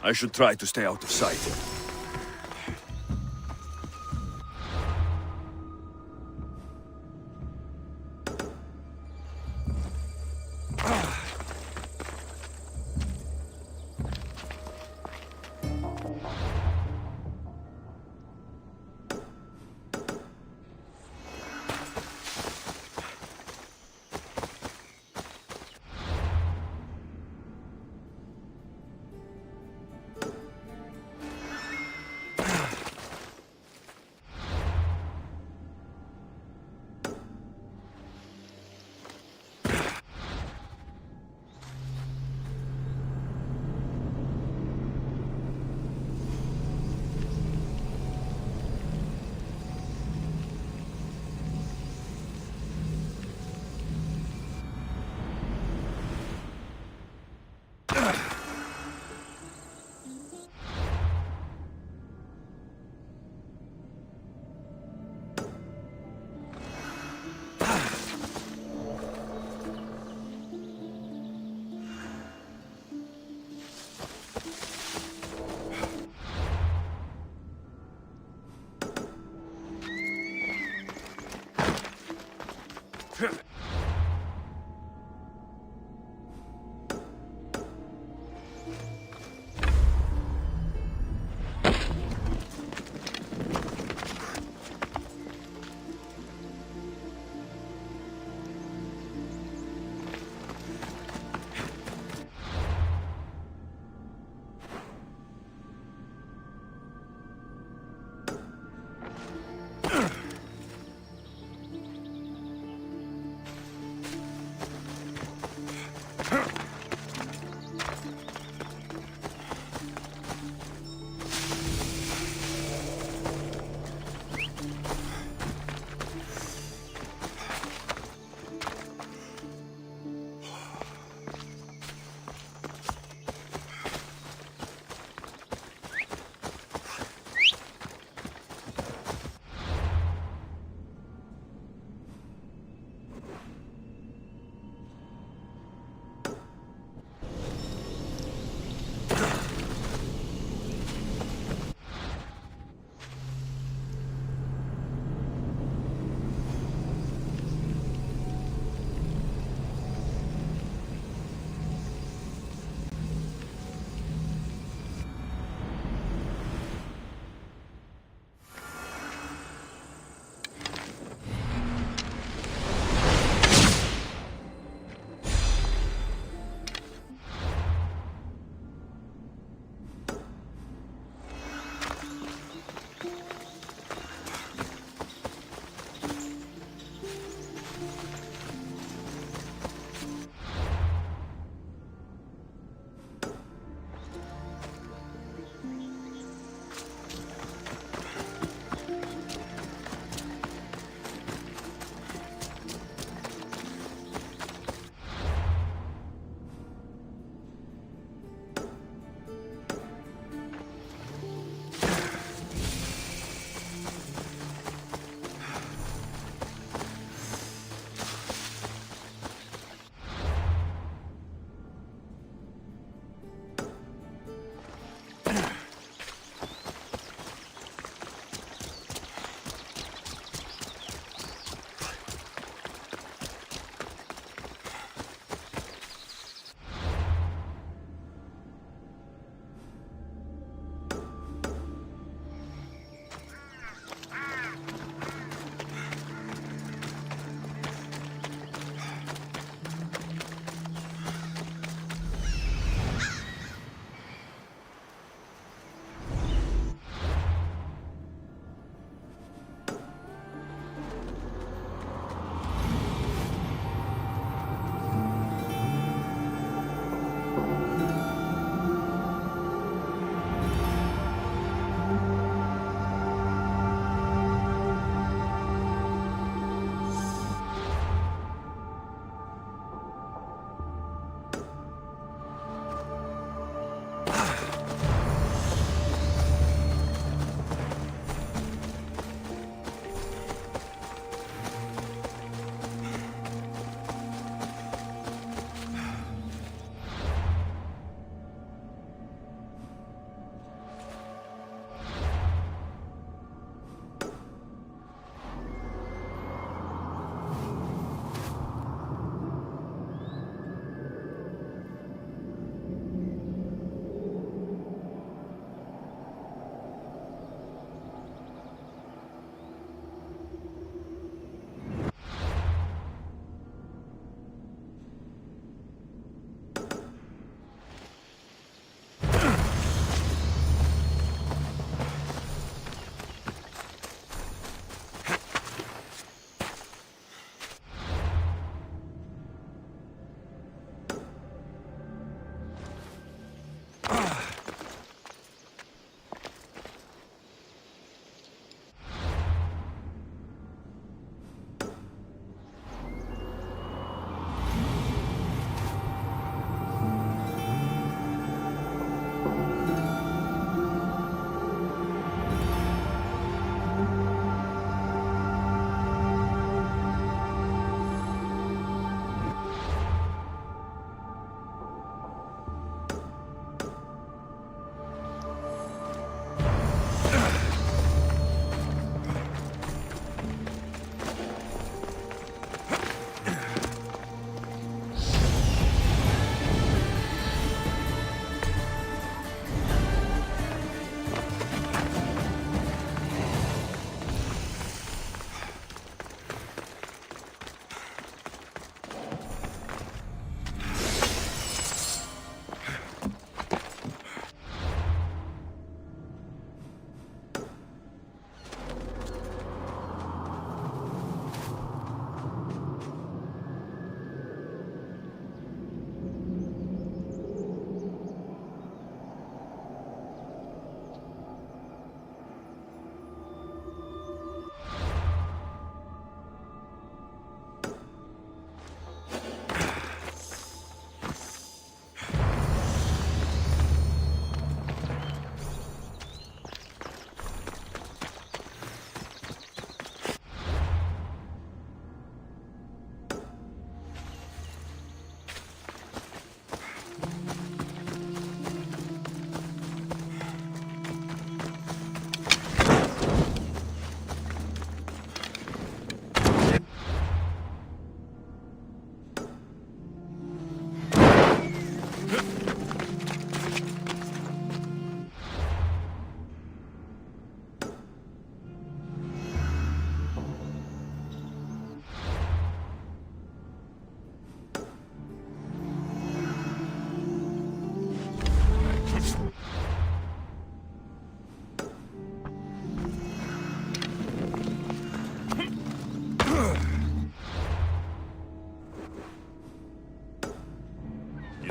I should try to stay out of sight.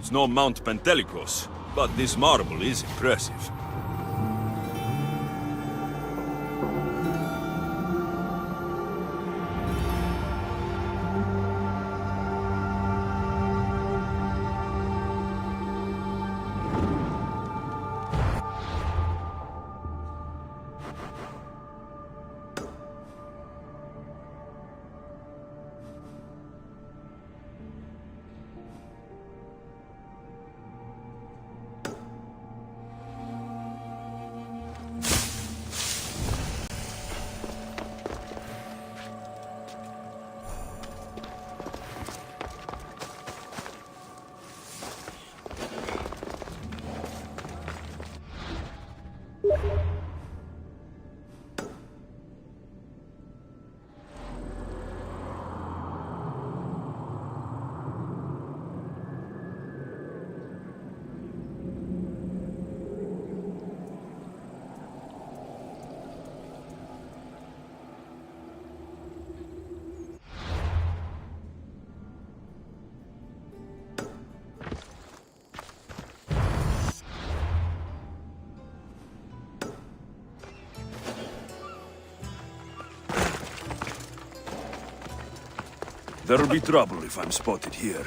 It's no Mount Pentelicus, but this marble is impressive. There'll be trouble if I'm spotted here.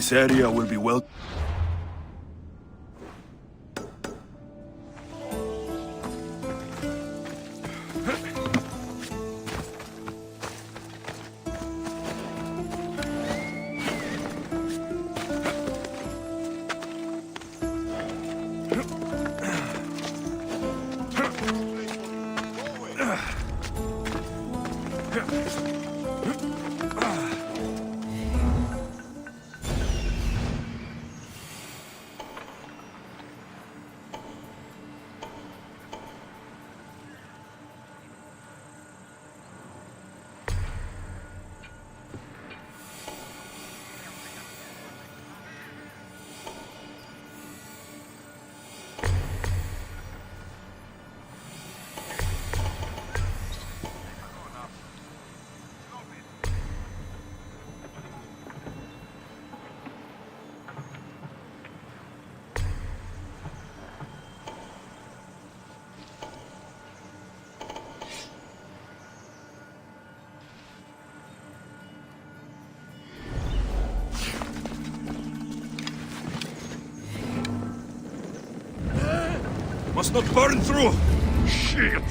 This area will be well... Must not burn through! Shit!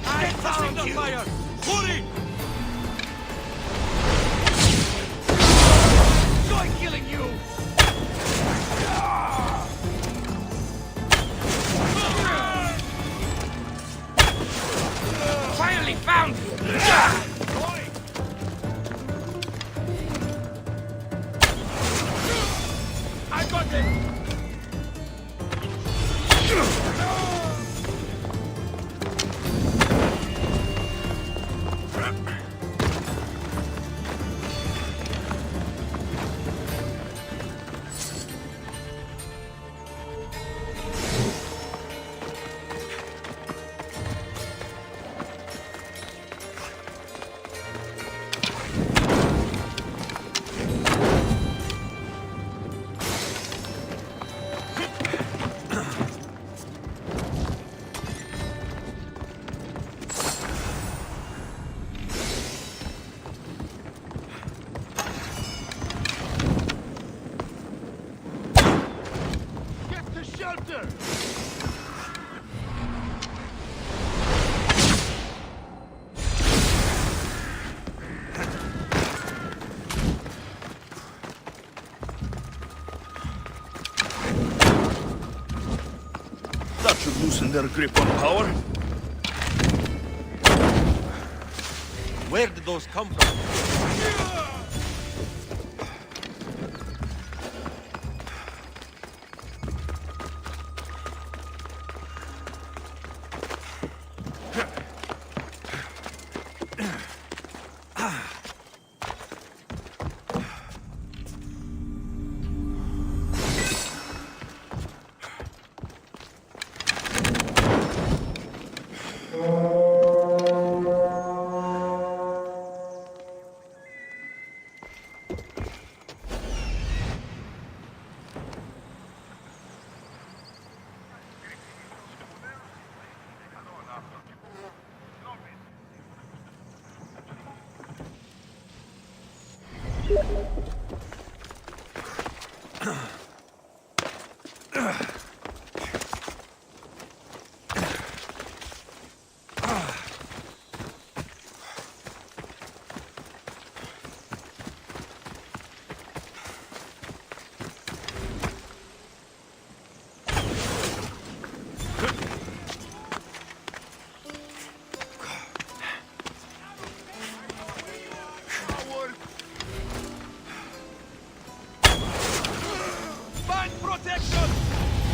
I found the fire! Hurry! Joy killing you! Finally found you! I got it! That should loosen their grip on power. Where did those come from? Find protection!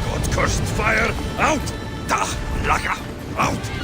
God cursed fire! Out! Da! Laka! Out!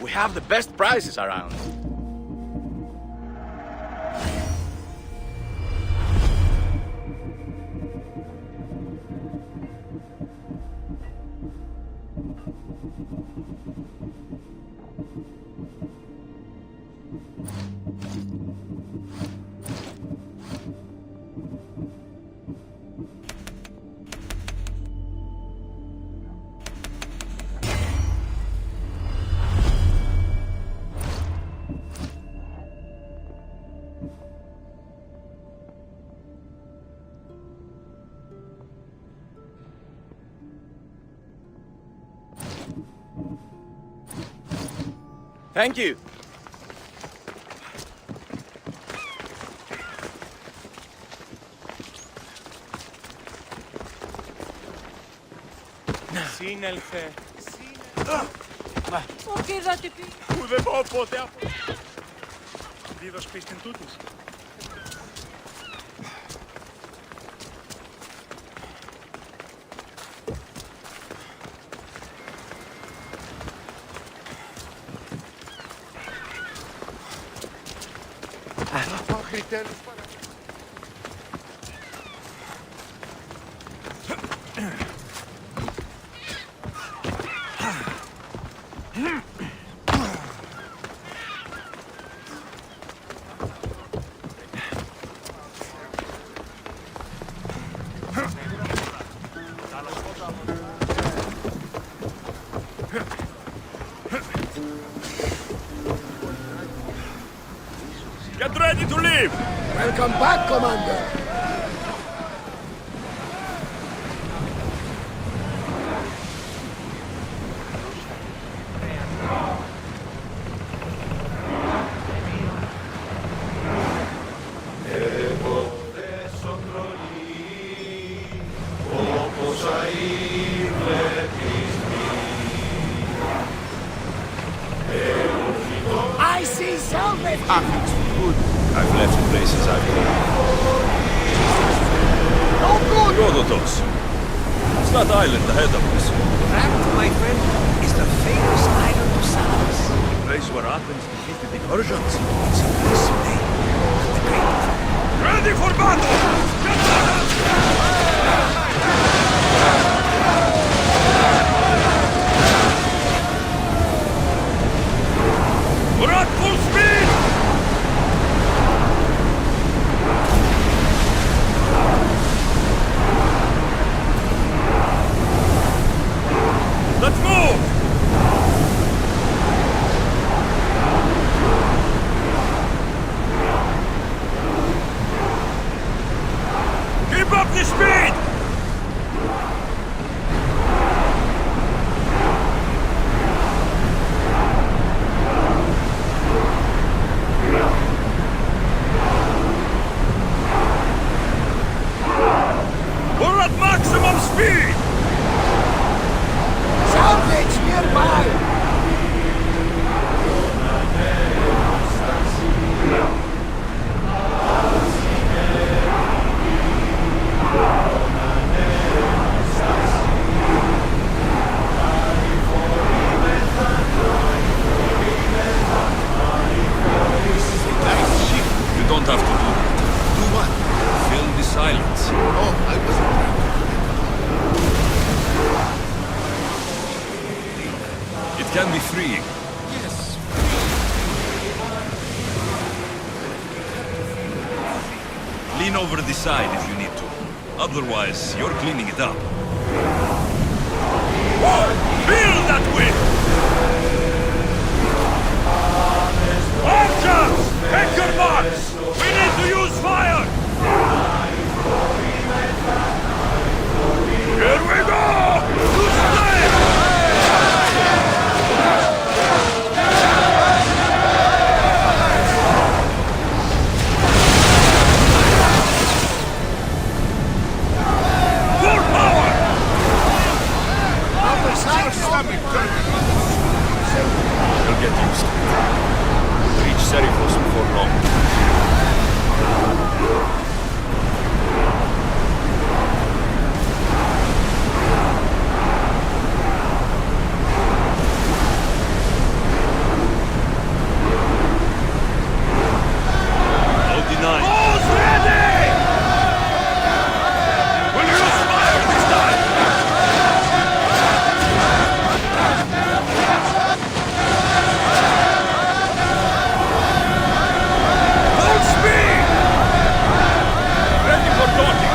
We have the best prices around. Thank you. Σύνελθε. Πού κοίτατε πει. Που δεν πάω ποτέ από... Δίδος πίστην τούτης. Αχι τέλος παρα... Get ready to leave! Welcome back, Commander. I see something. I've left the places I've been. Oh, good. Rodotos. It's that island ahead of us. That, my friend, is the famous island of Salas. The place where Athens defeated the Persians. It's a place named the Great. Ready for battle! Get ready! We're at full speed! Let's move! Keep up the speed! We're at maximum speed! Salvage nearby. You don't have to do that. Do what? Fill the silence. Oh, I wasn't. It can be freeing. Yes. Lean over the side if you need to. Otherwise, you're cleaning it up. Whoa! Feel that wind! Archers! Take your marks! We need to use fire! Here we go! To slay! Full power! Upper side. You'll get used to it. We'll reach Serifos before long. No denying. All's ready! Will you smile this time? Full speed! Ready for talking.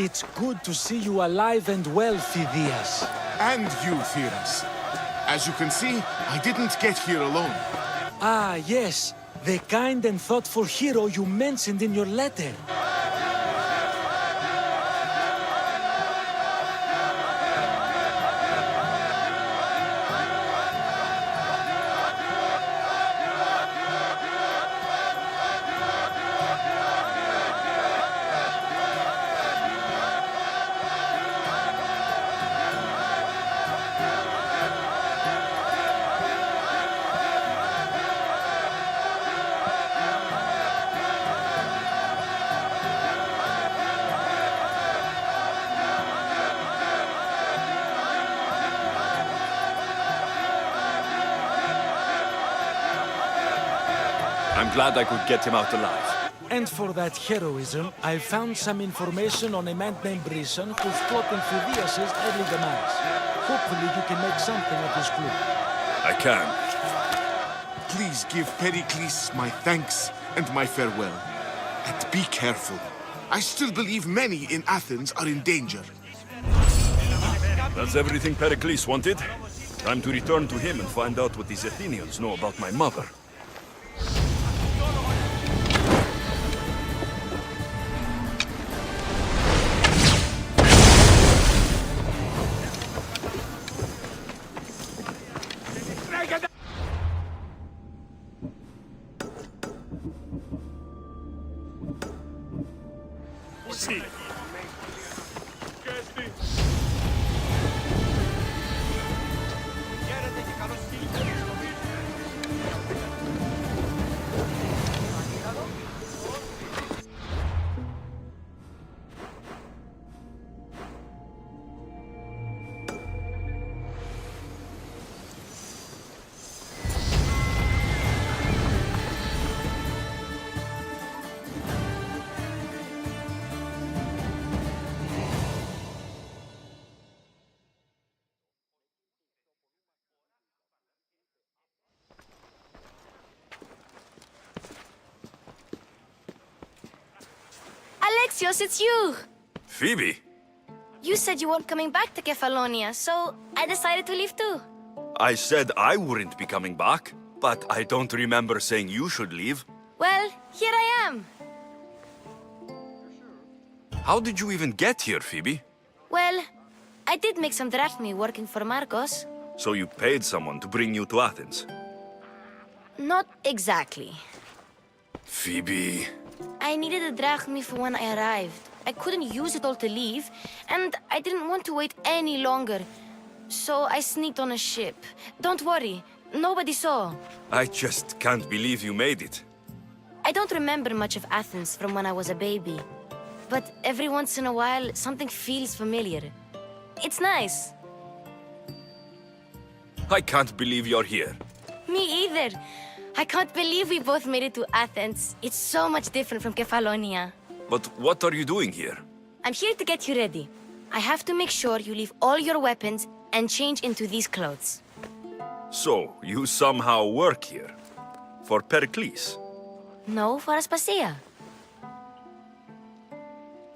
It's good to see you alive and well, Phidias. And you, Theras. As you can see, I didn't get here alone. Ah, yes. The kind and thoughtful hero you mentioned in your letter. I'm glad I could get him out alive. And for that heroism, I found some information on a man named Brisson who's plotting Phidias's early demise. Hopefully you can make something of this clue. I can. Please give Pericles my thanks and my farewell. And be careful. I still believe many in Athens are in danger. That's everything Pericles wanted. Time to return to him and find out what these Athenians know about my mother. Sì. Alexios, it's you! Phoebe? You said you weren't coming back to Kefalonia, so I decided to leave too. I said I wouldn't be coming back, but I don't remember saying you should leave. Well, here I am. How did you even get here, Phoebe? Well, I did make some drachmi working for Marcos. So you paid someone to bring you to Athens? Not exactly. Phoebe... I needed a drachmi for when I arrived. I couldn't use it all to leave, and I didn't want to wait any longer. So I sneaked on a ship. Don't worry, nobody saw. I just can't believe you made it. I don't remember much of Athens from when I was a baby. But every once in a while, something feels familiar. It's nice. I can't believe you're here. Me either. I can't believe we both made it to Athens. It's so much different from Kefalonia. But what are you doing here? I'm here to get you ready. I have to make sure you leave all your weapons and change into these clothes. So, you somehow work here? For Pericles? No, for Aspasia.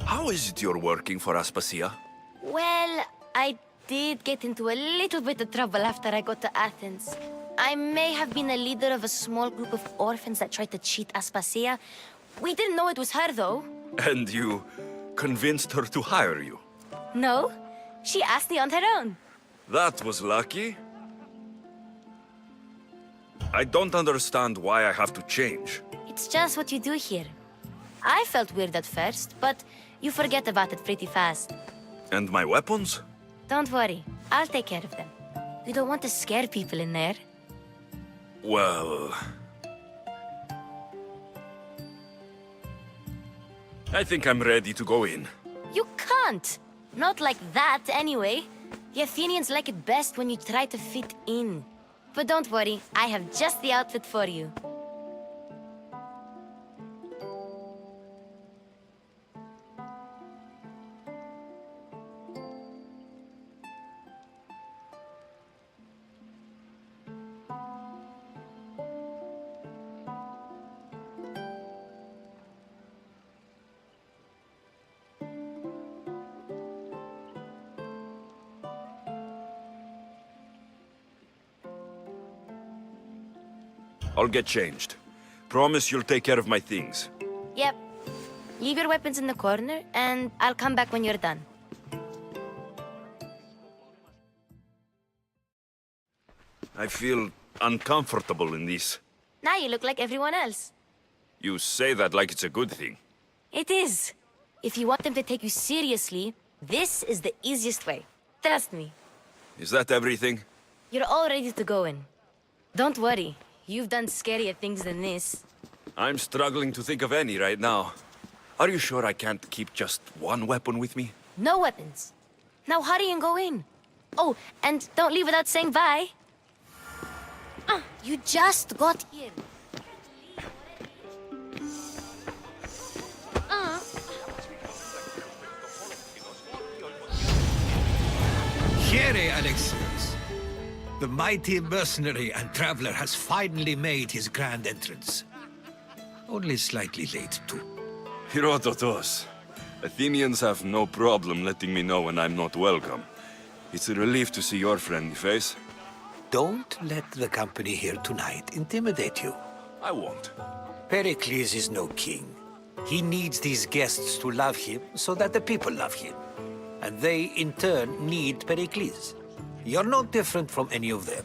How is it you're working for Aspasia? Well, I did get into a little bit of trouble after I got to Athens. I may have been a leader of a small group of orphans that tried to cheat Aspasia. We didn't know it was her, though. And you convinced her to hire you? No, she asked me on her own. That was lucky. I don't understand why I have to change. It's just what you do here. I felt weird at first, but you forget about it pretty fast. And my weapons? Don't worry, I'll take care of them. We don't want to scare people in there. Well... I think I'm ready to go in. You can't! Not like that, anyway. The Athenians like it best when you try to fit in. But don't worry, I have just the outfit for you. I'll get changed. promise you'll take care of my things? Yep. Leave your weapons in the corner, and I'll come back when you're done. I feel uncomfortable in this. Now you look like everyone else. You say that like it's a good thing. It is. If you want them to take you seriously, this is the easiest way. Trust me. Is that everything? You're all ready to go in. Don't worry. You've done scarier things than this. I'm struggling to think of any right now. Are you sure I can't keep just one weapon with me? No weapons. Now hurry and go in. Oh, and don't leave without saying bye. You just got here. Here, Alexius. The mighty mercenary and traveler has finally made his grand entrance. Only slightly late, too. Herodotus. Athenians have no problem letting me know when I'm not welcome. It's a relief to see your friendly face. Don't let the company here tonight intimidate you. I won't. Pericles is no king. He needs these guests to love him so that the people love him. And they, in turn, need Pericles. You're no different from any of them.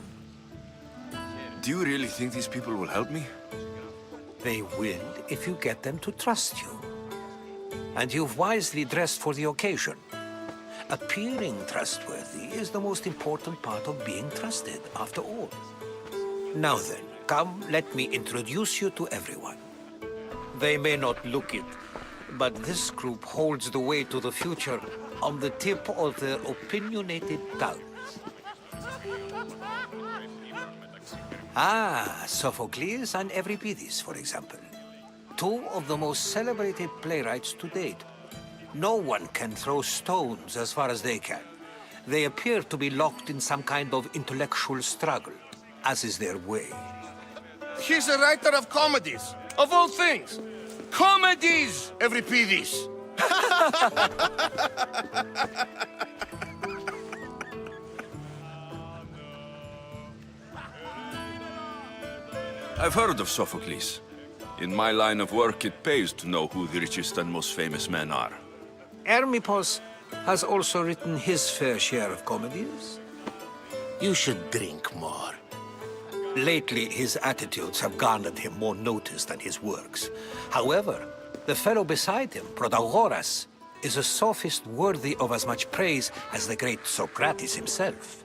Do you really think these people will help me? They will if you get them to trust you. And you've wisely dressed for the occasion. Appearing trustworthy is the most important part of being trusted, after all. Now then, come, let me introduce you to everyone. They may not look it, but this group holds the way to the future on the tip of their opinionated tongues. Sophocles and Euripides, for example. Two of the most celebrated playwrights to date. No one can throw stones as far as they can. They appear to be locked in some kind of intellectual struggle, as is their way. He's a writer of comedies, of all things. Comedies, Euripides. I've heard of Sophocles. In my line of work, it pays to know who the richest and most famous men are. Hermippos has also written his fair share of comedies. You should drink more. Lately, his attitudes have garnered him more notice than his works. However, the fellow beside him, Protagoras, is a sophist worthy of as much praise as the great Socrates himself.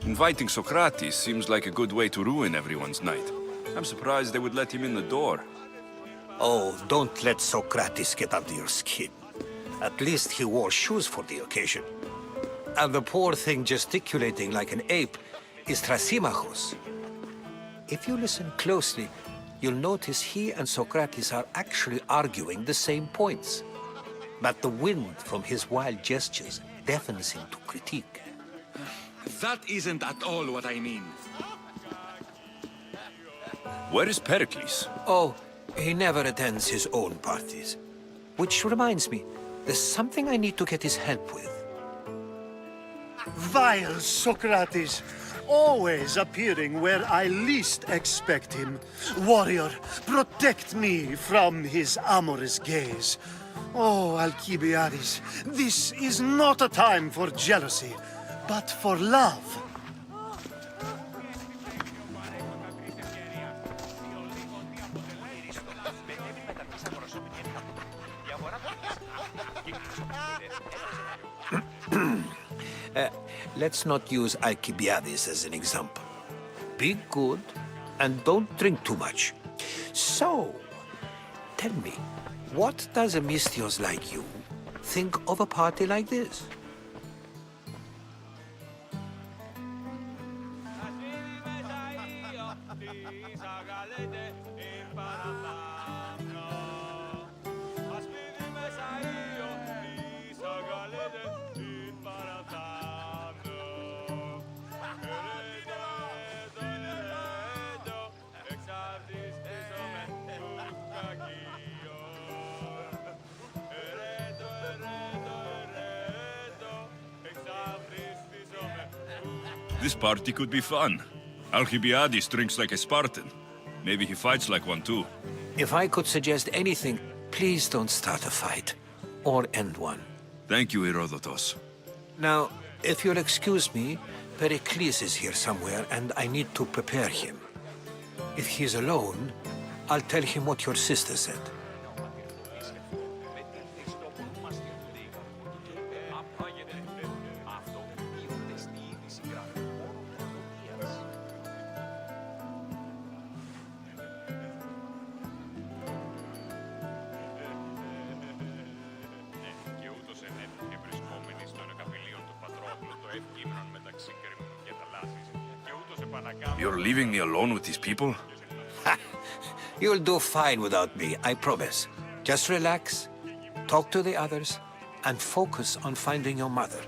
Inviting Socrates seems like a good way to ruin everyone's night. I'm surprised they would let him in the door. Oh, don't let Socrates get under your skin. At least he wore shoes for the occasion. And the poor thing gesticulating like an ape is Thrasymachos. If you listen closely, you'll notice he and Socrates are actually arguing the same points. But the wind from his wild gestures deafens him to critique. That isn't at all what I mean. Where is Pericles? Oh, he never attends his own parties. Which reminds me, there's something I need to get his help with. Vile Socrates, always appearing where I least expect him. Warrior, protect me from his amorous gaze. Oh, Alcibiades, this is not a time for jealousy, but for love. Let's not use Alcibiades as an example. Be good and don't drink too much. So, tell me, what does a mistios like you think of a party like this? This party could be fun. Alcibiades drinks like a Spartan. Maybe he fights like one too. If I could suggest anything, please don't start a fight. Or end one. Thank you, Herodotus. Now, if you'll excuse me, Pericles is here somewhere, and I need to prepare him. If he's alone, I'll tell him what your sister said. You're leaving me alone with these people? You'll do fine without me, I promise. Just relax, talk to the others, and focus on finding your mother.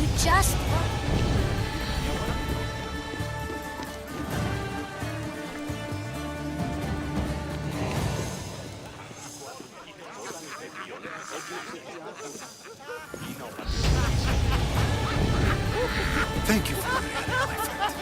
You just... Thank you for your help, my friend.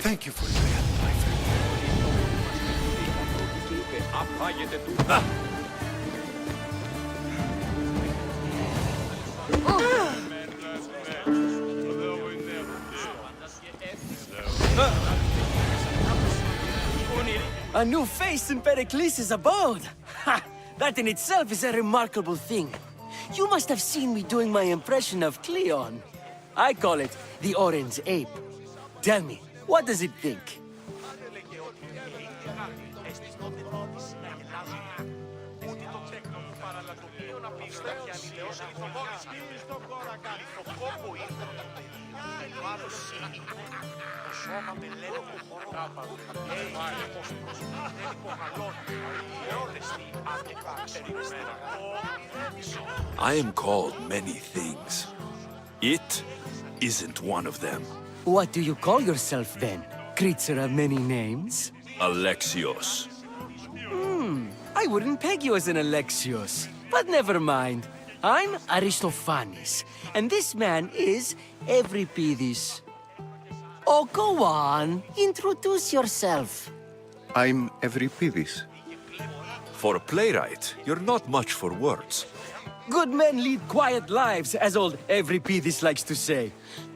Thank you for your help, my friend. A new face in Pericles' abode! Ha! That in itself is a remarkable thing. You must have seen me doing my impression of Cleon. I call it the Orange Ape. Tell me, what does it think? I am called many things. It isn't one of them. What do you call yourself then? Creature of many names? Alexios. I wouldn't peg you as an Alexios. But never mind. I'm Aristophanes, and this man is Euripides. Oh, go on. Introduce yourself. I'm Euripides. For a playwright, you're not much for words. Good men lead quiet lives, as old Euripides likes to say.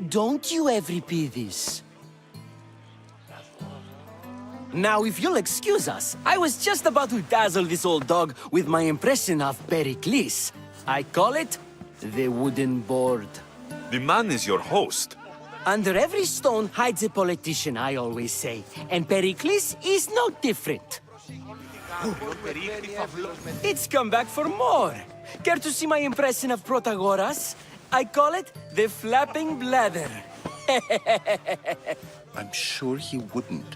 Don't you, Euripides? Now, if you'll excuse us, I was just about to dazzle this old dog with my impression of Pericles. I call it the wooden board. The man is your host. Under every stone hides a politician, I always say. And Pericles is no different. It's come back for more. Care to see my impression of Protagoras? I call it the flapping bladder. I'm sure he wouldn't.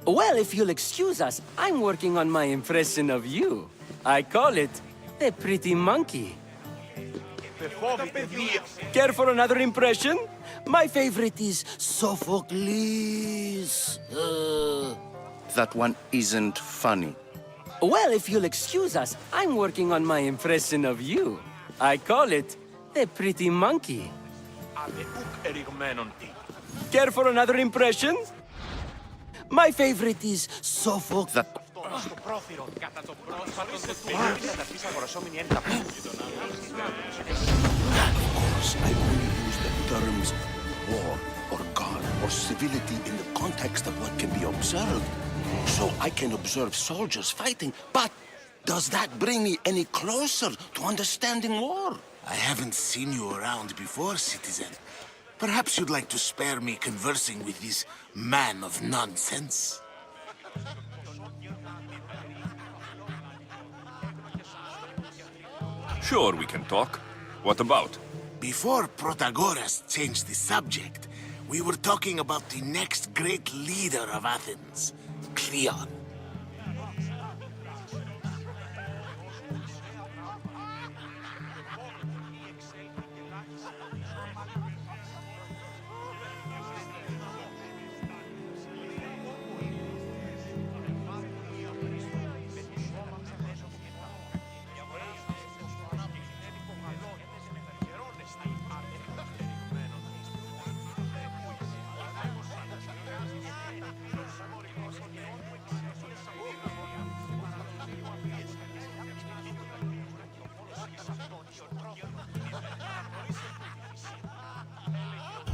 Well, if you'll excuse us, I'm working on my impression of you. I call it the pretty monkey. Care for another impression? My favorite is Sophocles. That one isn't funny. Well, if you'll excuse us, I'm working on my impression of you. I call it the pretty monkey. Care for another impression? My favorite is Sophocles. That Of course, I only use the terms war or God or civility in the context of what can be observed. So I can observe soldiers fighting, but does that bring me any closer to understanding war? I haven't seen you around before, citizen. Perhaps you'd like to spare me conversing with this man of nonsense? Sure, we can talk. What about? Before Protagoras changed the subject, we were talking about the next great leader of Athens, Cleon.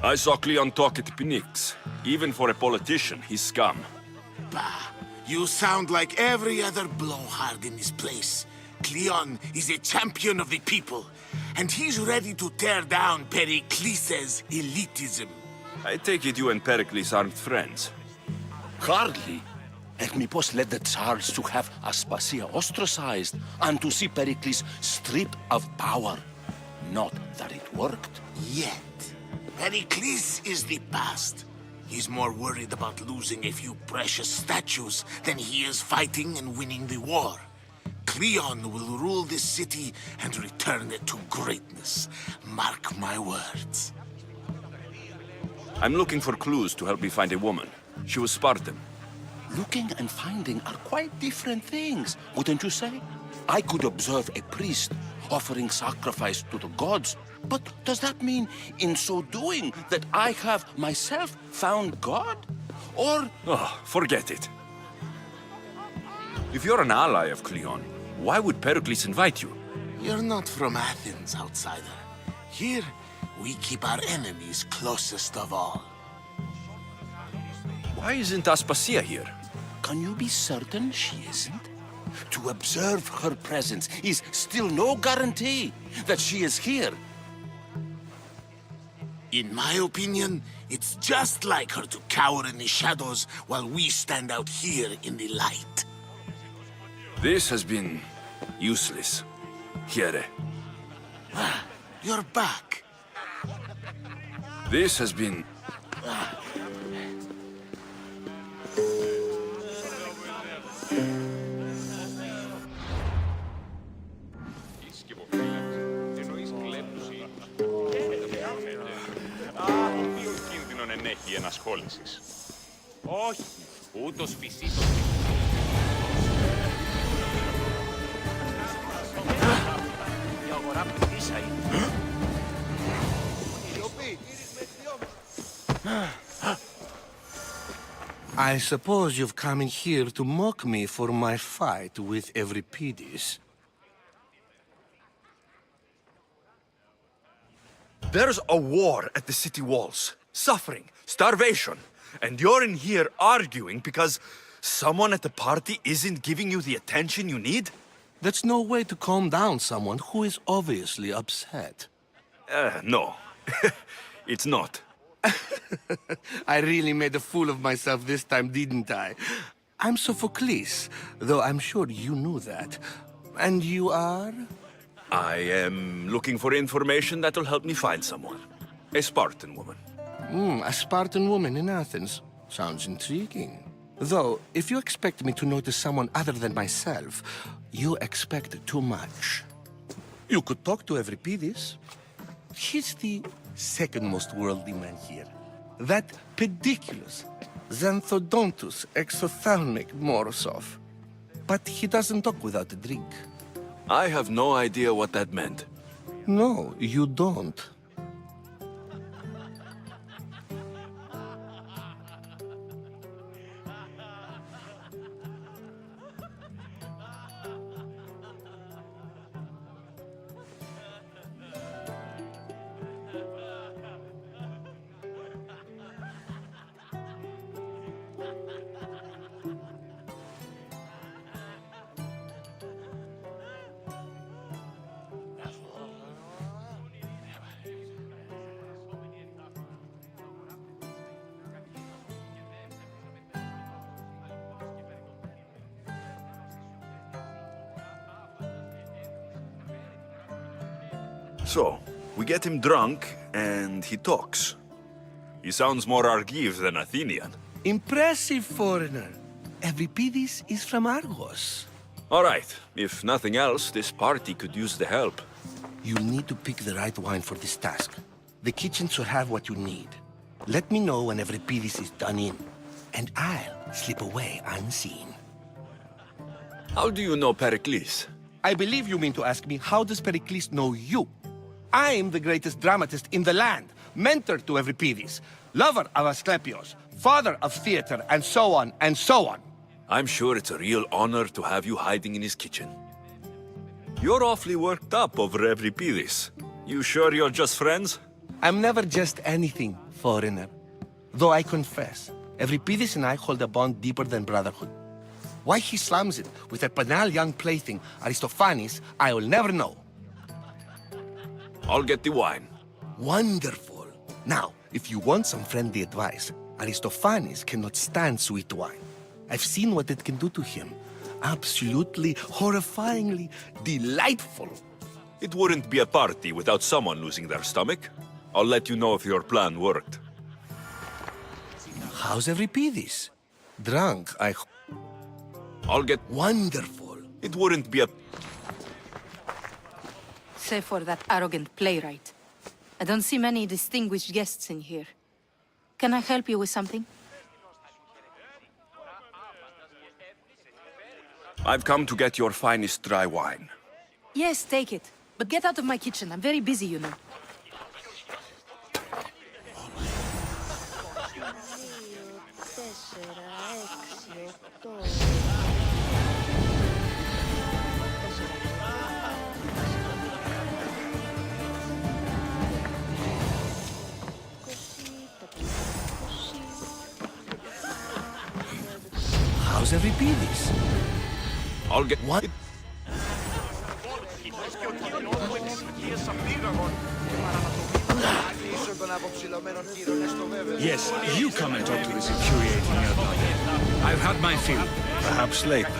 I saw Cleon talk at picnics. Even for a politician, he's scum. Bah, you sound like every other blowhard in this place. Cleon is a champion of the people, and he's ready to tear down Pericles' elitism. I take it you and Pericles aren't friends. Hardly. Hermippos led the Tsars to have Aspasia ostracized and to see Pericles stripped of power. Not that it worked. Yet, Pericles is the past. He's more worried about losing a few precious statues than he is fighting and winning the war. Cleon will rule this city and return it to greatness. Mark my words. I'm looking for clues to help me find a woman. She was Spartan. Looking and finding are quite different things, wouldn't you say? I could observe a priest offering sacrifice to the gods, but does that mean, in so doing, that I have myself found God? Or... Oh, forget it. If you're an ally of Cleon, why would Pericles invite you? You're not from Athens, outsider. Here, we keep our enemies closest of all. Why isn't Aspasia here? Can you be certain she isn't? To observe her presence is still no guarantee that she is here. In my opinion, it's just like her to cower in the shadows while we stand out here in the light. This has been useless. Here. Ah, you're back. This has been... Έχει ενασχόλησης. Όχι, ούτως φυσίτος. Η αγορά πτήσα είναι. I suppose you've come in here to mock me for my fight with Euripides. There's a war at the city walls. Suffering, starvation. And you're in here arguing because Someone at the party isn't giving you the attention you need? That's no way to calm down someone who is obviously upset. No. It's not. I really made a fool of myself this time, didn't I? I'm Sophocles, though I'm sure you knew that. And you are? I am looking for information that'll help me find someone. A Spartan woman. A Spartan woman in Athens. Sounds intriguing. Though, if you expect me to notice someone other than myself, you expect too much. You could talk to Euripides. He's the second most worldly man here. That pediculous, xanthodontus exophthalmic Morosov. But he doesn't talk without a drink. I have no idea what that meant. No, you don't. So, we get him drunk, and he talks. He sounds more Argive than Athenian. Impressive, foreigner. Euripides is from Argos. All right, if nothing else, this party could use the help. You'll need to pick the right wine for this task. The kitchen should have what you need. Let me know when Euripides is done in, and I'll slip away unseen. How do you know Pericles? I believe you mean to ask me, how does Pericles know you? I'm the greatest dramatist in the land, mentor to Euripides, lover of Asclepios, father of theater, and so on and so on. I'm sure it's a real honor to have you hiding in his kitchen. You're awfully worked up over Euripides. You sure you're just friends? I'm never just anything, foreigner. Though I confess, Euripides and I hold a bond deeper than brotherhood. Why he slams it with a banal young plaything, Aristophanes, I will never know. I'll get the wine. Wonderful. Now, if you want some friendly advice, Aristophanes cannot stand sweet wine. I've seen what it can do to him. Absolutely, horrifyingly delightful. It wouldn't be a party without someone losing their stomach. I'll let you know if your plan worked. How's Euripides? Drunk, I'll get... Wonderful. It wouldn't be a... Save for that arrogant playwright. I don't see many distinguished guests in here. Can I help you with something? I've come to get your finest dry wine. Yes, take it. But get out of my kitchen. I'm very busy, you know. How's Euripides? I'll get... What? Yes, you come and talk to this infuriating elbow. I've had my fill. Perhaps later.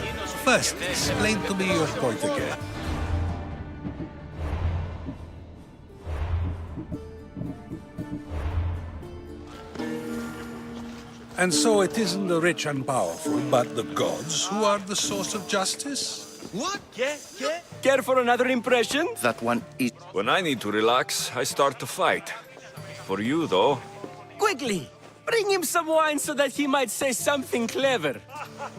First, explain to me your point again. And so it isn't the rich and powerful, but the gods who are the source of justice? What? Yeah? Care for another impression? That one is... When I need to relax, I start to fight. For you, though... Quickly! Bring him some wine so that he might say something clever.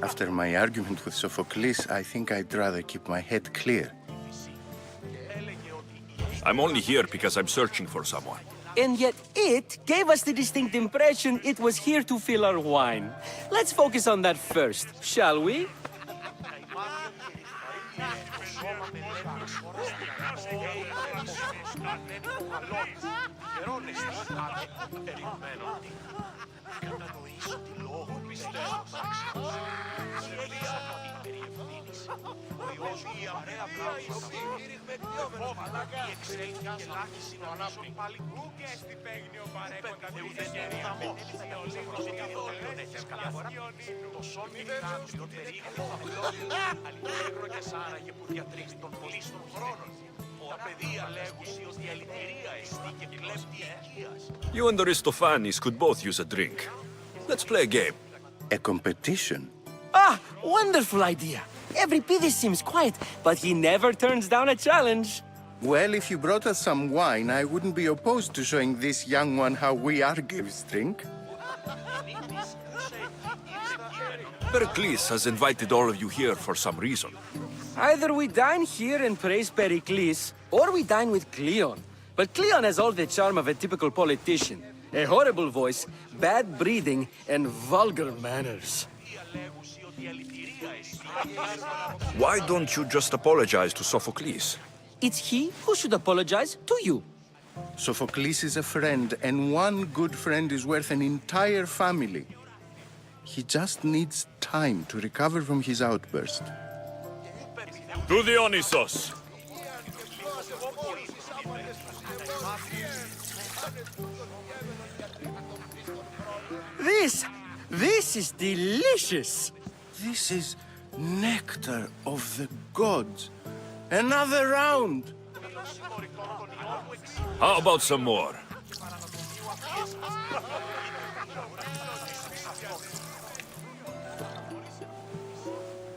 After my argument with Sophocles, I think I'd rather keep my head clear. I'm only here because I'm searching for someone. And yet it gave us the distinct impression it was here to fill our wine. Let's focus on that first, shall we? You and Aristophanes could both use a drink. Let's play a game. A competition? Ah, wonderful idea. Every pity seems quiet, but he never turns down a challenge. Well, if you brought us some wine, I wouldn't be opposed to showing this young one how we Argives drink. Pericles has invited all of you here for some reason. Either we dine here and praise Pericles, or we dine with Cleon. But Cleon has all the charm of a typical politician. A horrible voice, bad breeding, and vulgar manners. Why don't you just apologize to Sophocles? It's he who should apologize to you. Sophocles is a friend, and one good friend is worth an entire family. He just needs time to recover from his outburst. To Dionysos! This is delicious. This is nectar of the gods. Another round. How about some more?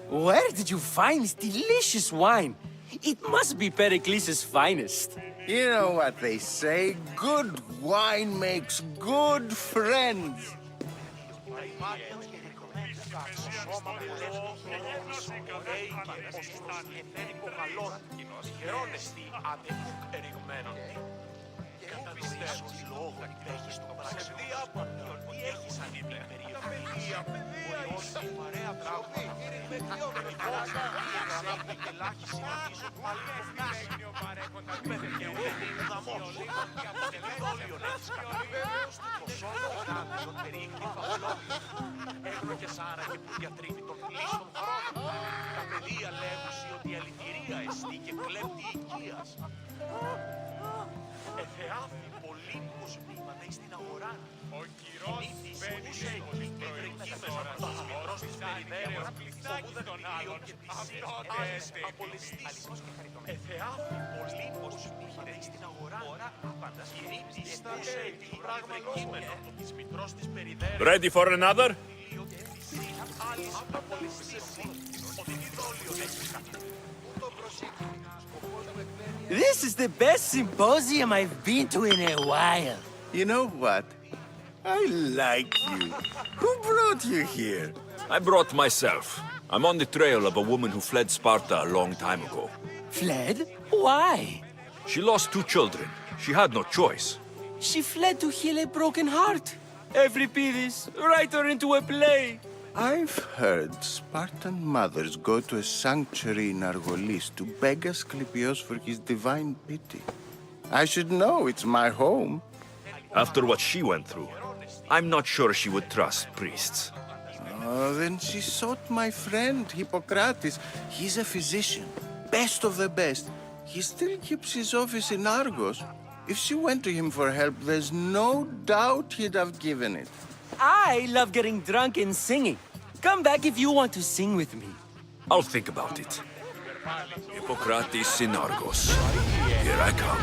Where did you find this delicious wine? It must be Pericles' finest. You know what they say, good wine makes good friends. Ready for another? This is the best symposium I've been to in a while. You know what? I like you. Who brought you here? I brought myself. I'm on the trail of a woman who fled Sparta a long time ago. Fled? Why? She lost 2 children. She had no choice. She fled to heal a broken heart. Every piece, write her into a play. I've heard Spartan mothers go to a sanctuary in Argolis to beg Asclepios for his divine pity. I should know, it's my home. After what she went through, I'm not sure she would trust priests. Oh, then she sought my friend, Hippocrates. He's a physician, best of the best. He still keeps his office in Argos. If she went to him for help, there's no doubt he'd have given it. I love getting drunk and singing. Come back if you want to sing with me. I'll think about it. Hippocrates in Argos. Here I come.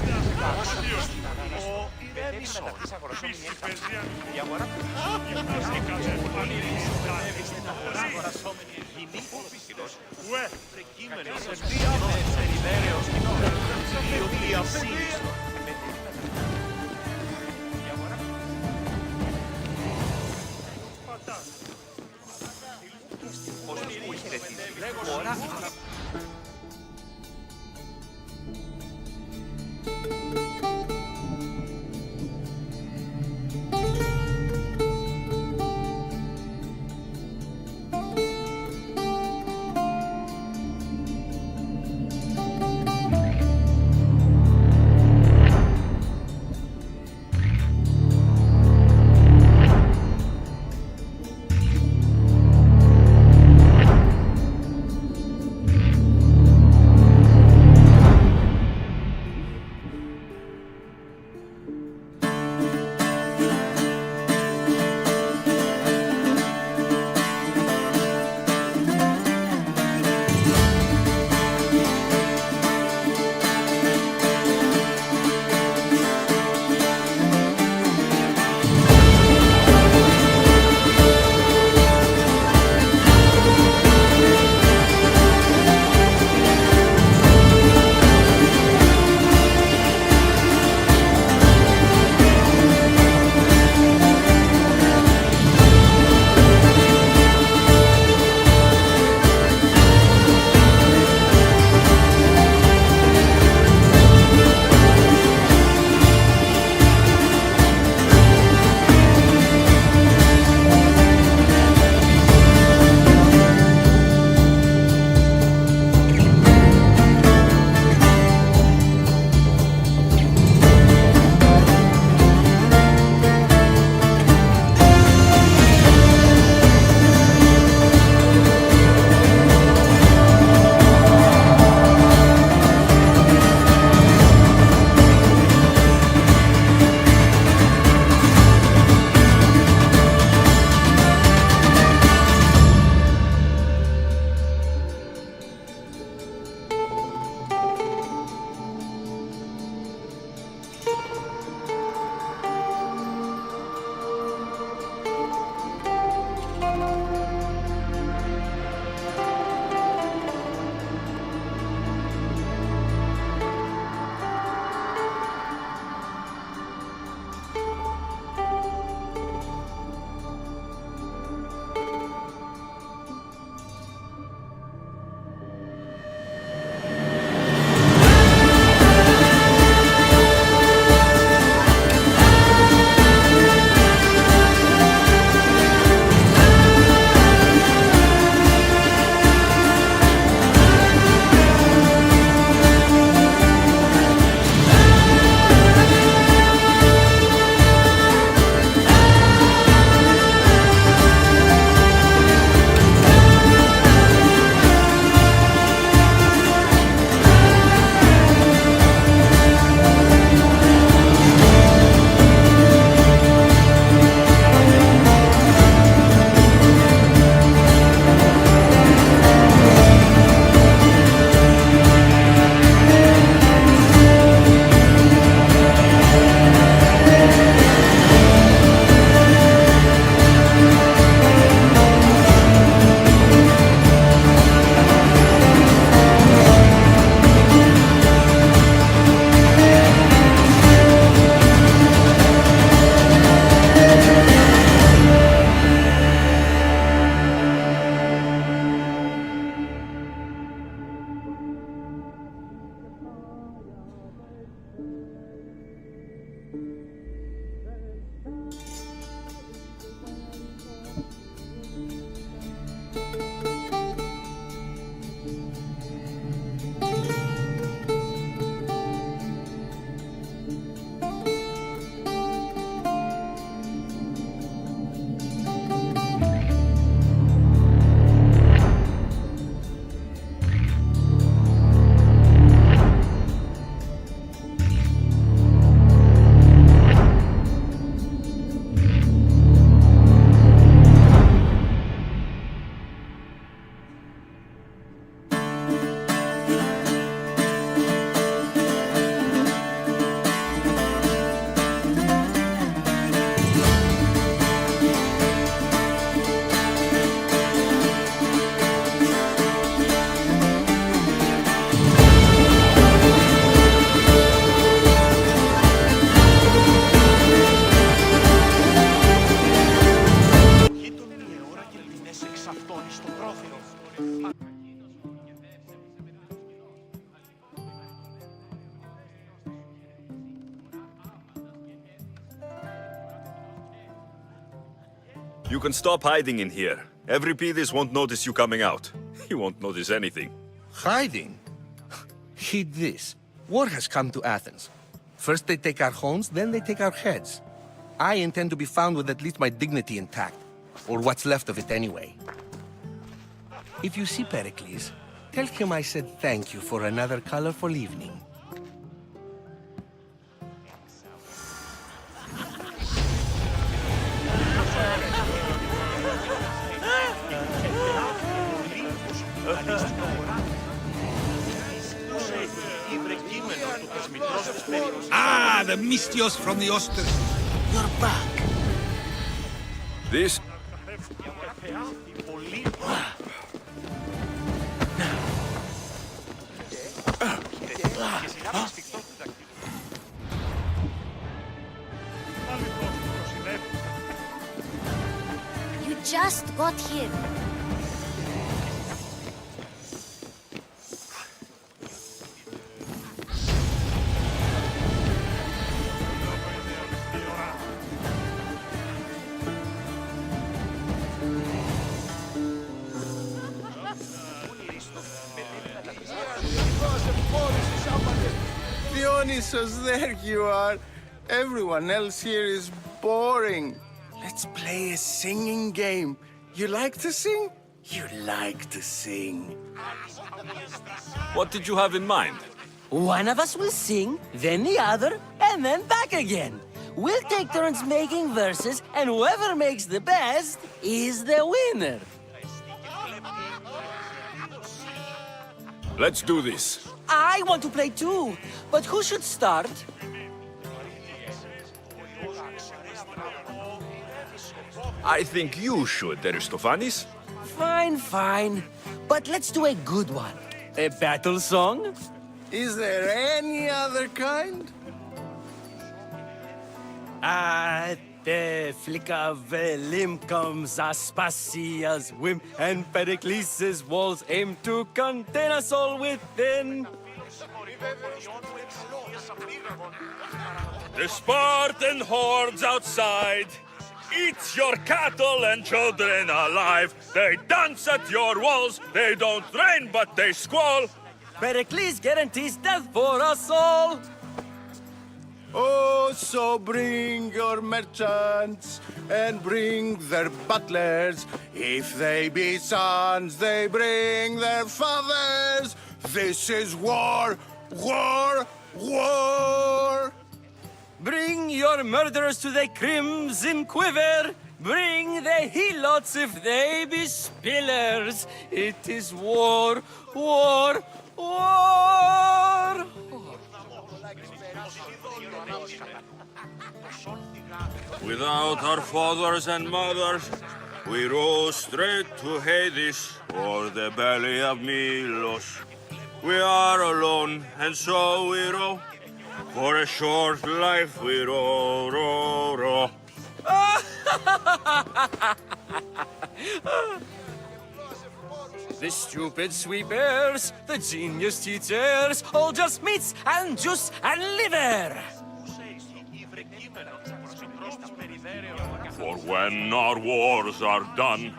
You can stop hiding in here. Euripides won't notice you coming out. He won't notice anything. Hiding? Heed this. War has come to Athens. First they take our homes, then they take our heads. I intend to be found with at least my dignity intact. Or what's left of it anyway. If you see Pericles, tell him I said thank you for another colorful evening. Ah, the mystios from the Oster. You're back. This... You just got here. Dionysos, there you are. Everyone else here is boring. Let's play a singing game. You like to sing? You like to sing. What did you have in mind? One of us will sing, then the other, and then back again. We'll take turns making verses, and whoever makes the best is the winner. Let's do this. I want to play too, but who should start? I think you should, Aristophanes. Fine, fine. But let's do a good one. A battle song? Is there any other kind? At the flick of a limb comes Aspasia's whim, and Pericles' walls aim to contain us all within. The Spartan hordes outside eat your cattle and children alive. They dance at your walls. They don't rain, but they squall. Pericles guarantees death for us all. Oh, so bring your merchants and bring their butlers. If they be sons, they bring their fathers. This is war, war, war. Bring your murderers to the crimson quiver. Bring the helots if they be spillers. It is war, war, war. Without our fathers and mothers, we row straight to Hades or the belly of Milos. We are alone, and so we row. For a short life we row, row, row. The stupid sweepers, the genius teachers, all just meats and juice and liver. For when our wars are done,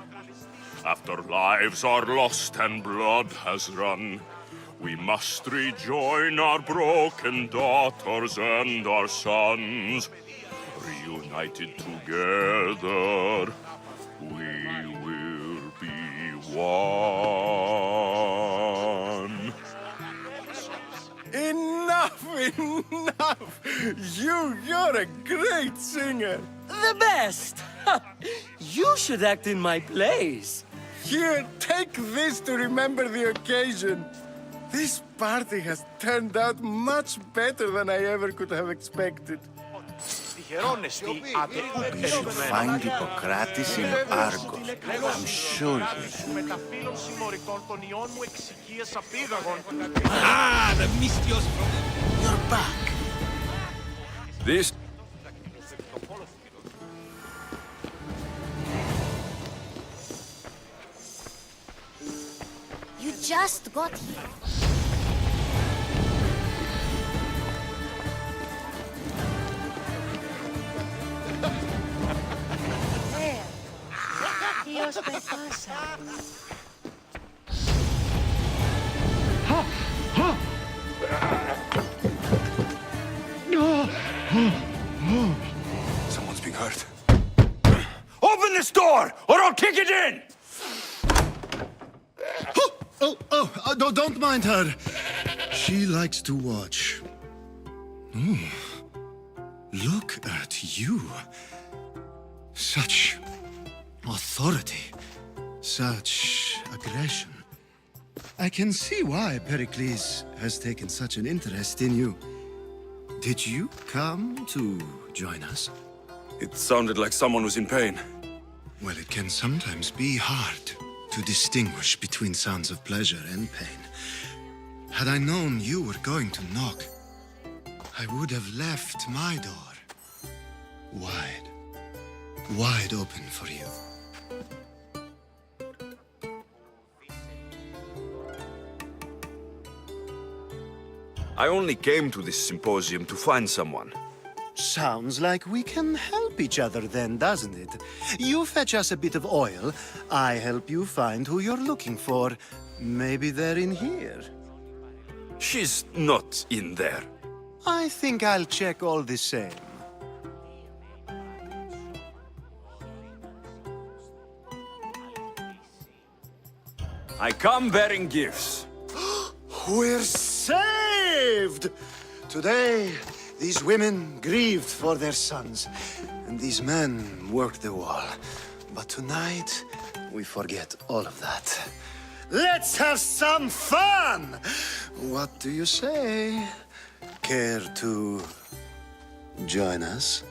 after lives are lost and blood has run, we must rejoin our broken daughters and our sons. Reunited together, we will be one. Enough, enough! You're a great singer. The best! You should act in my plays. Here, take this to remember the occasion. This party has turned out much better than I ever could have expected. You should find Hippocrates in Argos. I'm sure he will. Ah, the mystios from the... You're back. This... You just got here. There. Dios me pasa. Someone's being hurt. Open this door, or I'll kick it in! No, don't mind her. She likes to watch. Oh, look at you. Such authority, such aggression. I can see why Pericles has taken such an interest in you. Did you come to join us? It sounded like someone was in pain. Well, it can sometimes be hard to distinguish between sounds of pleasure and pain. Had I known you were going to knock, I would have left my door wide open for you. I only came to this symposium to find someone. Sounds like we can help each other then, doesn't it? You fetch us a bit of oil, I help you find who you're looking for. Maybe they're in here. She's not in there. I think I'll check all the same. I come bearing gifts. We're saved! Today, these women grieved for their sons, and these men worked the wall. But tonight, we forget all of that. Let's have some fun! What do you say? Care to join us?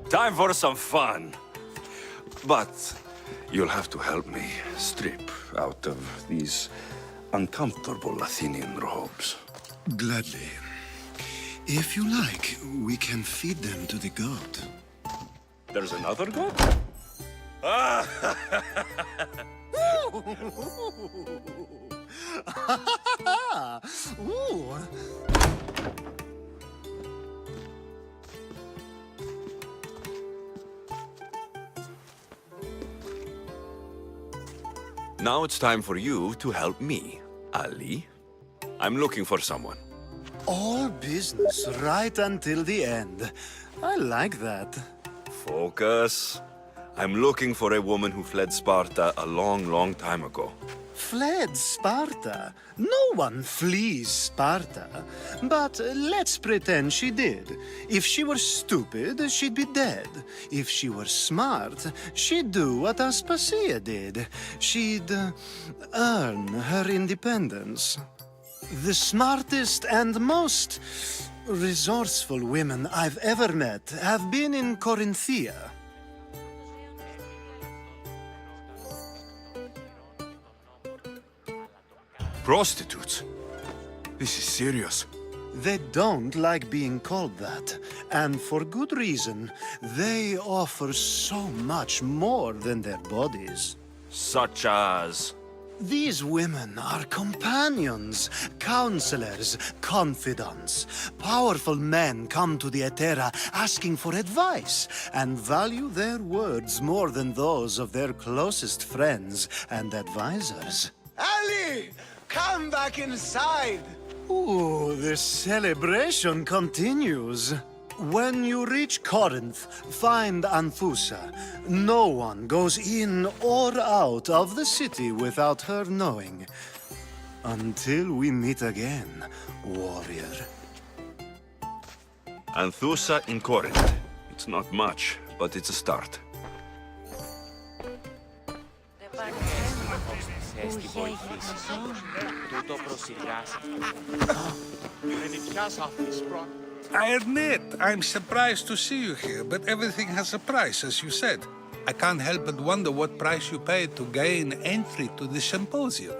Time for some fun. But you'll have to help me strip out of these uncomfortable Athenian robes. Gladly. If you like, we can feed them to the god. There's another god? Ooh. Now it's time for you to help me, Ali. I'm looking for someone. All business right until the end. I like that. Focus. I'm looking for a woman who fled Sparta a long, long time ago. Fled Sparta? No one flees Sparta. But let's pretend she did. If she were stupid, she'd be dead. If she were smart, she'd do what Aspasia did. She'd earn her independence. The smartest and most resourceful women I've ever met have been in Corinthia. Prostitutes? This is serious. They don't like being called that, and for good reason. They offer so much more than their bodies. Such as? These women are companions, counselors, confidants. Powerful men come to the Etera asking for advice and value their words more than those of their closest friends and advisors. Ali! Come back inside! Ooh, the celebration continues. When you reach Corinth, find Anthusa. No one goes in or out of the city without her knowing. Until we meet again, warrior. Anthusa in Corinth. It's not much, but it's a start. Nasty boy, Chris. Του το προσυγράσει. I admit, I'm surprised to see you here, but everything has a price, as you said. I can't help but wonder what price you paid to gain entry to the symposium.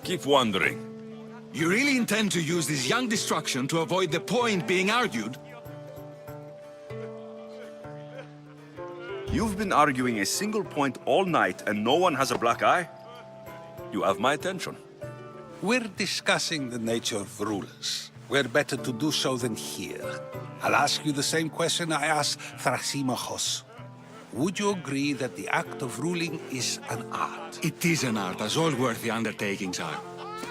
Keep wondering. You really intend to use this young destruction to avoid the point being argued? You've been arguing a single point all night and no one has a black eye? You have my attention. We're discussing the nature of rulers. Where better to do so than here? I'll ask you the same question I asked Thrasimachos. Would you agree that the act of ruling is an art? It is an art, as all worthy undertakings are.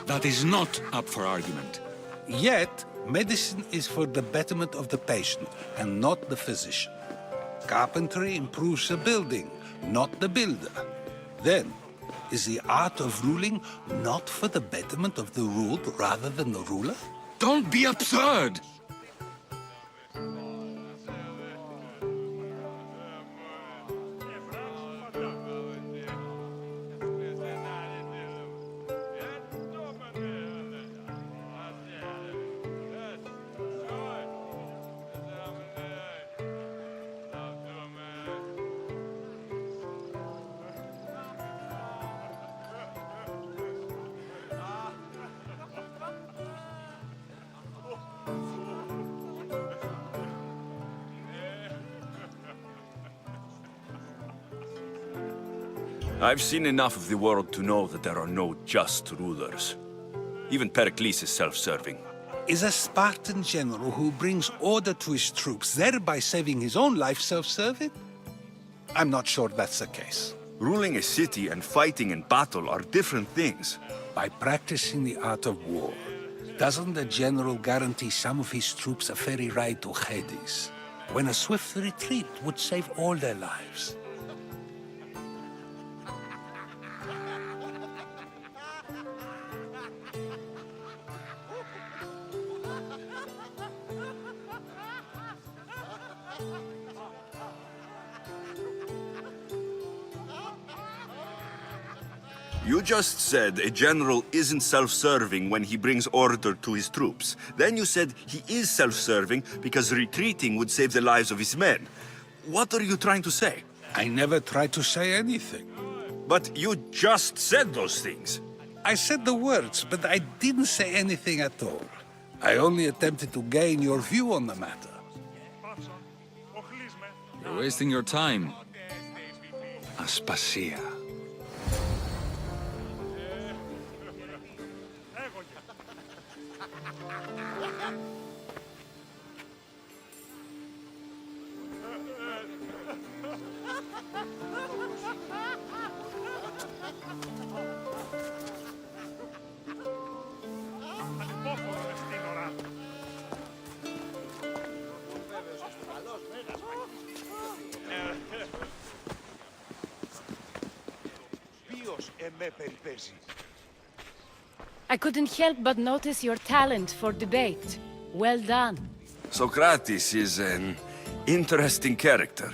That is not up for argument. Yet, medicine is for the betterment of the patient and not the physician. Carpentry improves the building, not the builder. Then, is the art of ruling not for the betterment of the ruled rather than the ruler? Don't be absurd! I've seen enough of the world to know that there are no just rulers. Even Pericles is self-serving. Is a Spartan general who brings order to his troops, thereby saving his own life, self-serving? I'm not sure that's the case. Ruling a city and fighting in battle are different things. By practicing the art of war, doesn't the general guarantee some of his troops a ferry ride to Hades, when a swift retreat would save all their lives? You just said a general isn't self-serving when he brings order to his troops. Then you said he is self-serving because retreating would save the lives of his men. What are you trying to say? I never tried to say anything. But you just said those things. I said the words, but I didn't say anything at all. I only attempted to gain your view on the matter. You're wasting your time. Aspasia. I couldn't help but notice your talent for debate. Well done. Socrates is an interesting character.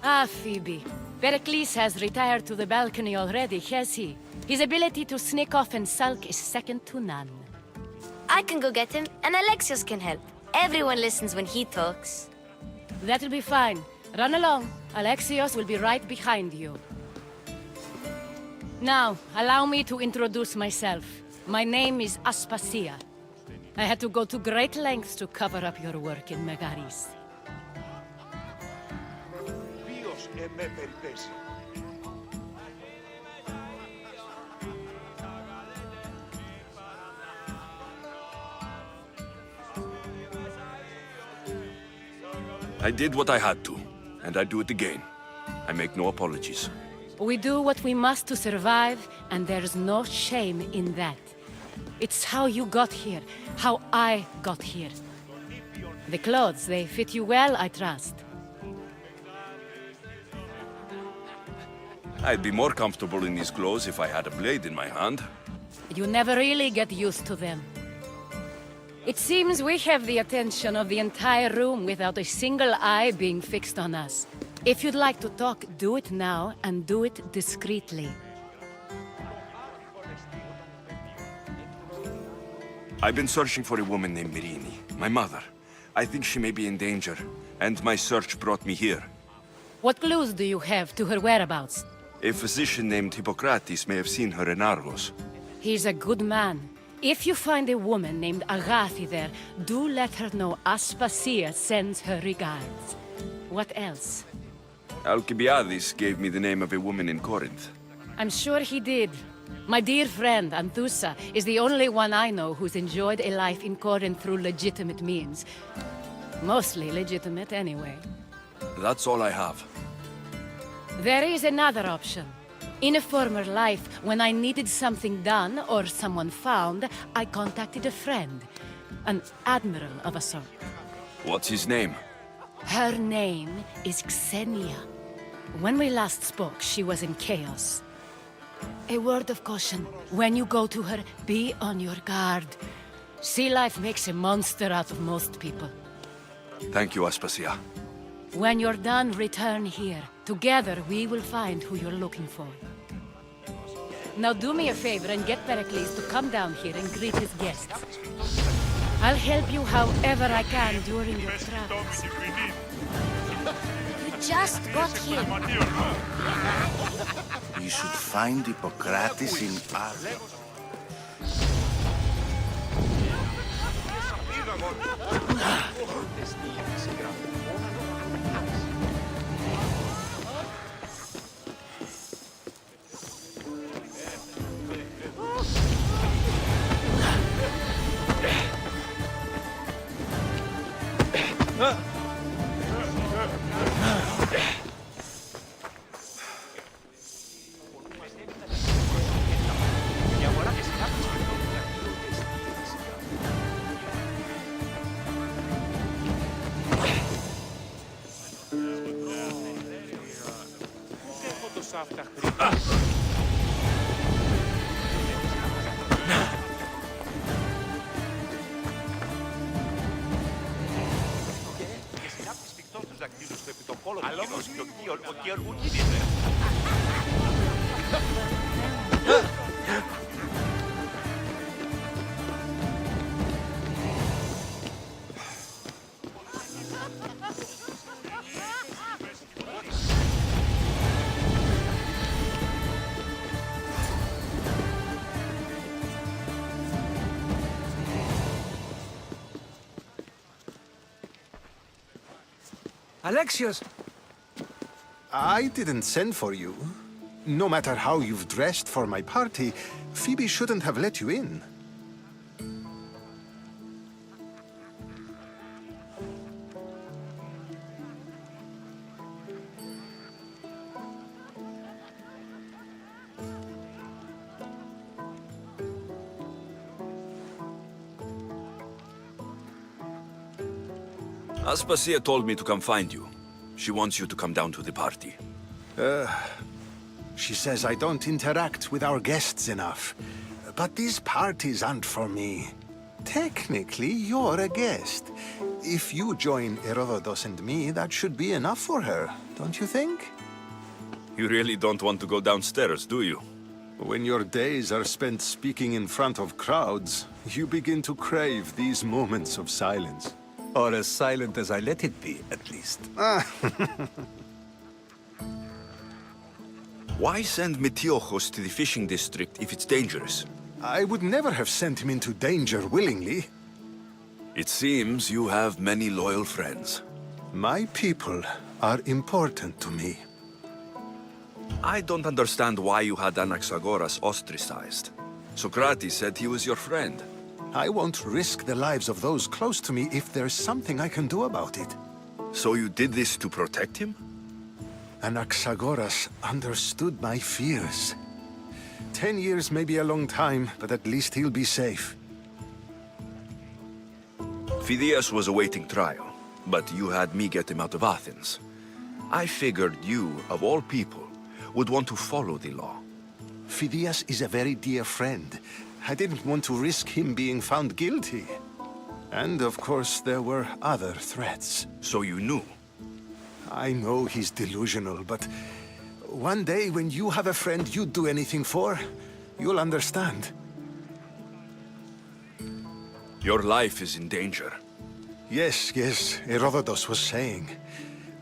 Ah, Phoebe. Pericles has retired to the balcony already, has he? His ability to sneak off and sulk is second to none. I can go get him, and Alexios can help. Everyone listens when he talks. That'll be fine. Run along. Alexios will be right behind you. Now, allow me to introduce myself. My name is Aspasia. I had to go to great lengths to cover up your work in Megaris. I did what I had to, and I do it again. I make no apologies. We do what we must to survive, and there's no shame in that. It's how you got here, how I got here. The clothes, they fit you well, I trust. I'd be more comfortable in these clothes if I had a blade in my hand. You never really get used to them. It seems we have the attention of the entire room without a single eye being fixed on us. If you'd like to talk, do it now, and do it discreetly. I've been searching for a woman named Mirini, my mother. I think she may be in danger, and my search brought me here. What clues do you have to her whereabouts? A physician named Hippocrates may have seen her in Argos. He's a good man. If you find a woman named Agathi there, do let her know Aspasia sends her regards. What else? Alcibiades gave me the name of a woman in Corinth. I'm sure he did. My dear friend, Anthusa, is the only one I know who's enjoyed a life in Corinth through legitimate means. Mostly legitimate, anyway. That's all I have. There is another option. In a former life, when I needed something done or someone found, I contacted a friend. An admiral of a sort. What's his name? Her name is Xenia. When we last spoke, she was in chaos. A word of caution. When you go to her, be on your guard. Sea life makes a monster out of most people. Thank you, Aspasia. When you're done, return here. Together, we will find who you're looking for. Now do me a favor and get Pericles to come down here and greet his guests. I'll help you however I can during your travels. You just got here. You should find Hippocrates in Argos. Alexios! I didn't send for you. No matter how you've dressed for my party, Phoebe shouldn't have let you in. Aspasia told me to come find you. She wants you to come down to the party. She says I don't interact with our guests enough. But these parties aren't for me. Technically, you're a guest. If you join Herodotus and me, that should be enough for her, don't you think? You really don't want to go downstairs, do you? When your days are spent speaking in front of crowds, you begin to crave these moments of silence. Or as silent as I let it be, at least. Why send Metiochos to the fishing district if it's dangerous? I would never have sent him into danger willingly. It seems you have many loyal friends. My people are important to me. I don't understand why you had Anaxagoras ostracized. Socrates said he was your friend. I won't risk the lives of those close to me if there's something I can do about it. So you did this to protect him? Anaxagoras understood my fears. 10 years may be a long time, but at least he'll be safe. Phidias was awaiting trial, but you had me get him out of Athens. I figured you, of all people, would want to follow the law. Phidias is a very dear friend. I didn't want to risk him being found guilty. And of course, there were other threats. So you knew? I know he's delusional, but one day when you have a friend you'd do anything for, you'll understand. Your life is in danger. Yes, Herodotus was saying.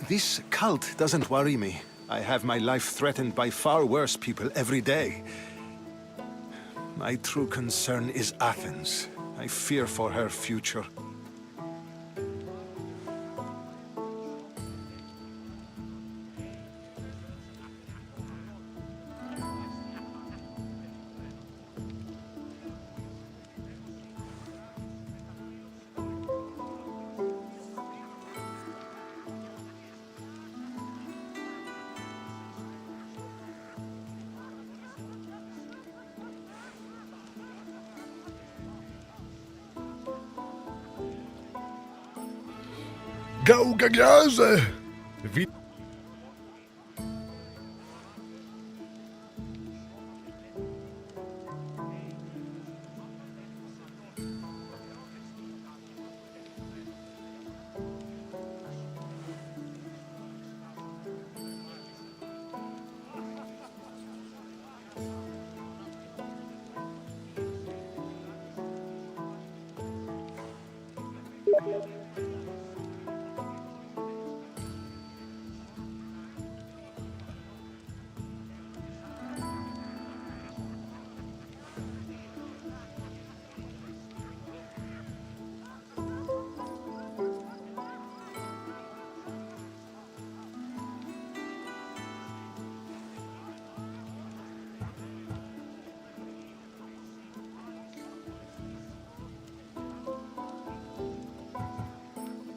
This cult doesn't worry me. I have my life threatened by far worse people every day. My true concern is Athens. I fear for her future. Gałgagiarze!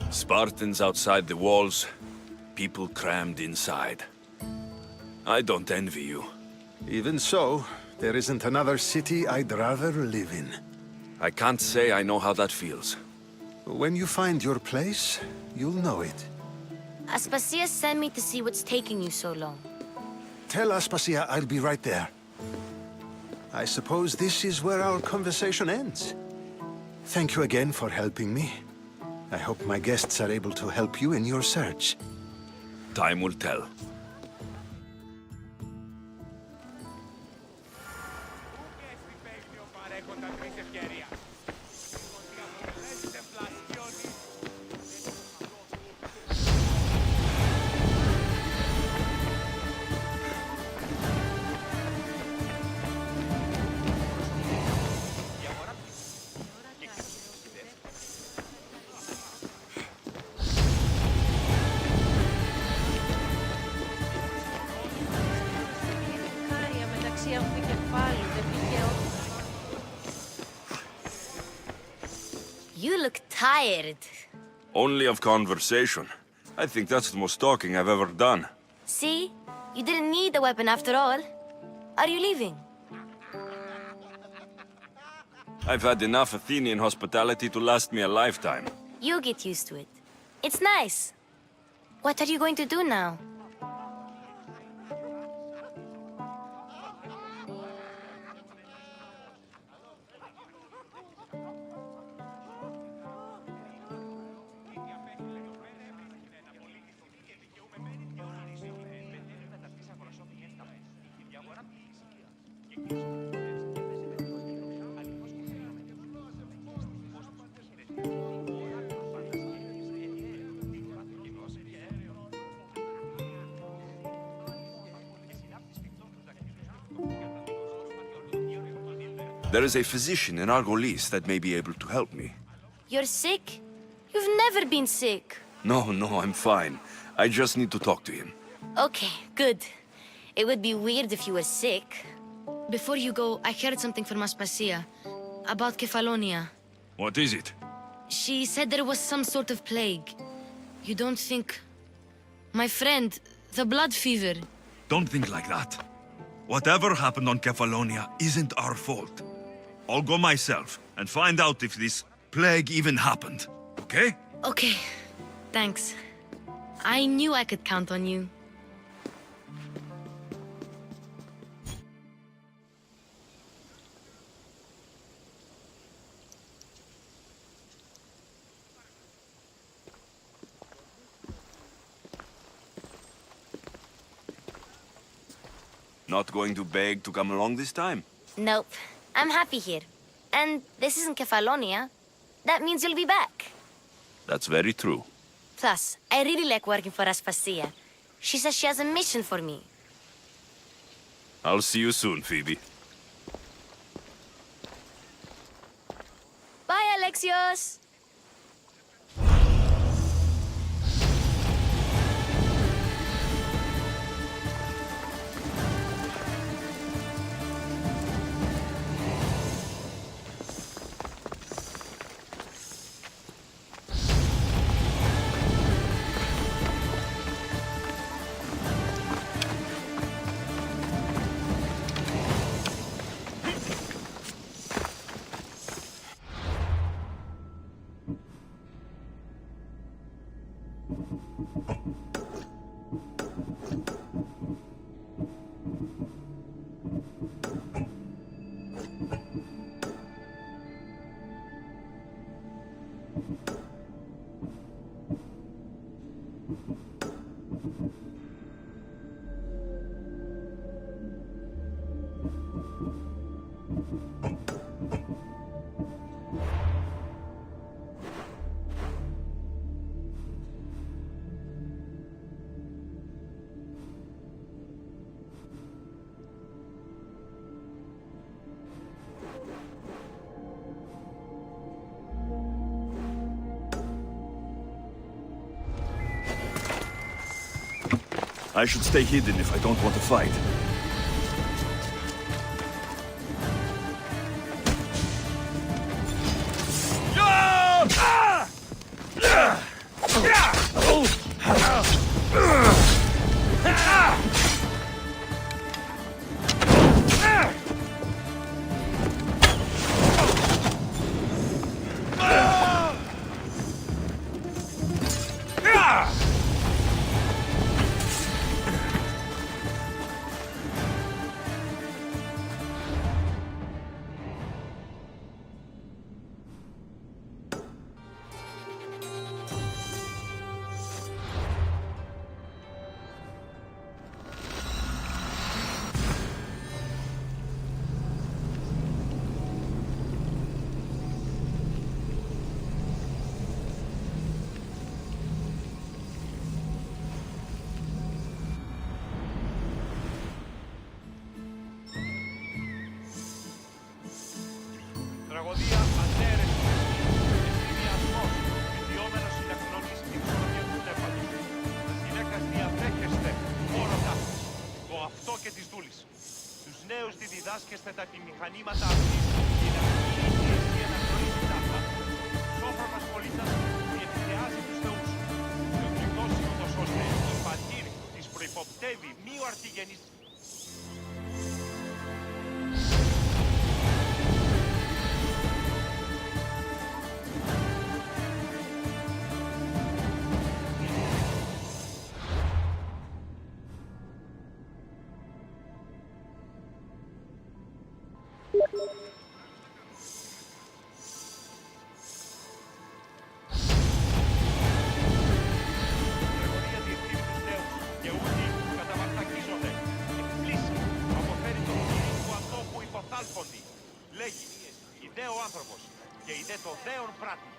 Spartans outside the walls, people crammed inside. I don't envy you. Even so, there isn't another city I'd rather live in. I can't say I know how that feels. When you find your place, you'll know it. Aspasia sent me to see what's taking you so long. Tell Aspasia I'll be right there. I suppose this is where our conversation ends. Thank you again for helping me. I hope my guests are able to help you in your search. Time will tell. You look tired. Only of conversation. I think that's the most talking I've ever done. See? You didn't need the weapon after all. Are you leaving? I've had enough Athenian hospitality to last me a lifetime. You'll get used to it. It's nice. What are you going to do now? There is a physician in Argolis that may be able to help me. You're sick? You've never been sick. No, I'm fine. I just need to talk to him. Okay, good. It would be weird if you were sick. Before you go, I heard something from Aspasia about Kefalonia. What is it? She said there was some sort of plague. You don't think... My friend, the blood fever. Don't think like that. Whatever happened on Kefalonia isn't our fault. I'll go myself and find out if this plague even happened, okay? Okay, thanks. I knew I could count on you. Not going to beg to come along this time? Nope. I'm happy here. And this isn't Kefalonia. that means you'll be back. That's very true. Plus, I really like working for Aspasia. She says she has a mission for me. I'll see you soon, Phoebe. Bye, Alexios! I should stay hidden if I don't want to fight. Τραγωδία ατέρεση, εστιδιασμός, βιδιόμενος συναχνώνης την ισορροπία του πνεύματος. Τις γυναίκας διαδέχεστε μόνο τάφης, το αυτό και της δούλης. Τους νέους τη διδάσκεστε τα μηχανήματα αυτής και να μην η αιστεία να γνωρίζει τάφα. Σόφρονας πολίτας διεκδικάζει τους θεούς. Και ο πληθώσιμος ώστε η πατήρ της προϋποπτεύει μη ο αρχηγενής. Λέγει, ιδέο άνθρωπος και ιδέ το δέον πράτη.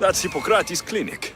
That's Hippocrates' clinic.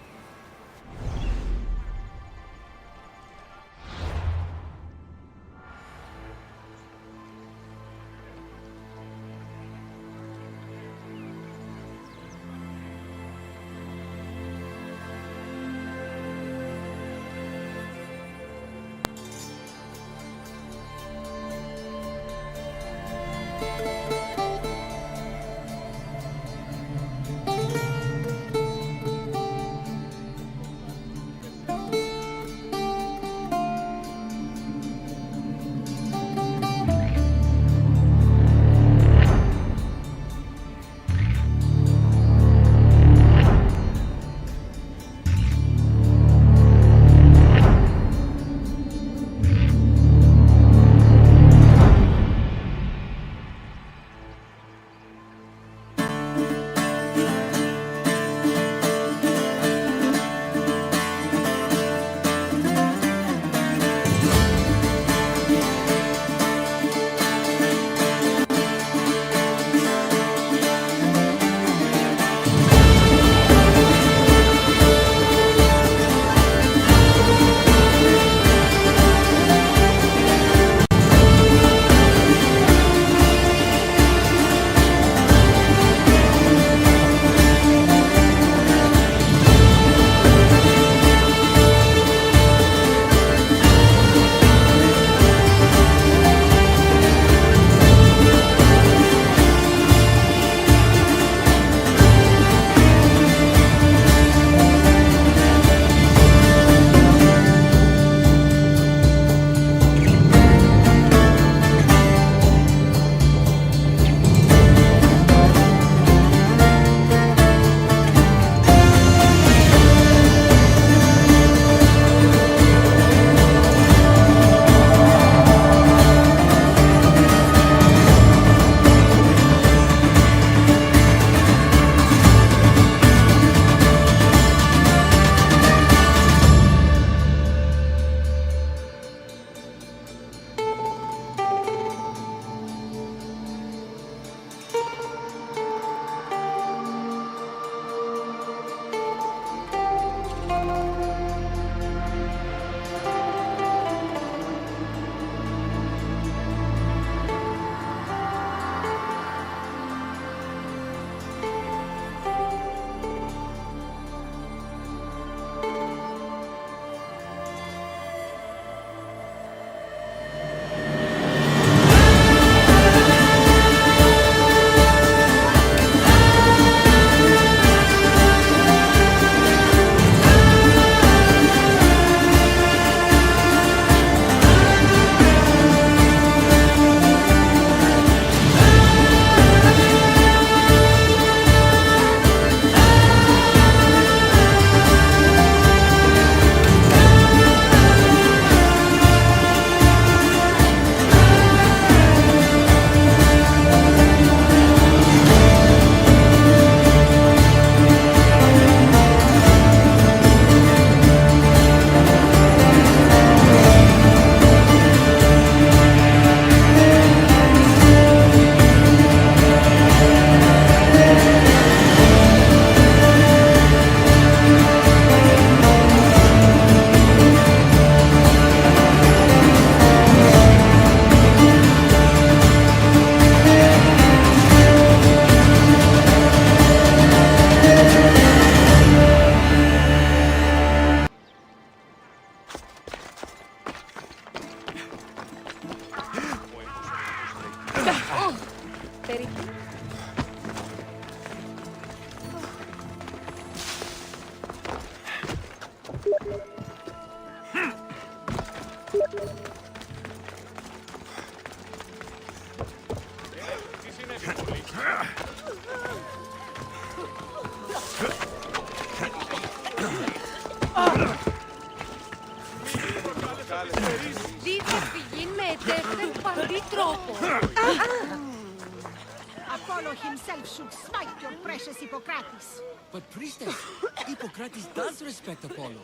Dito figin me, defen pandi troppo. Apollo himself should smite your precious Hippocrates. But priestess, Hippocrates does respect Apollo.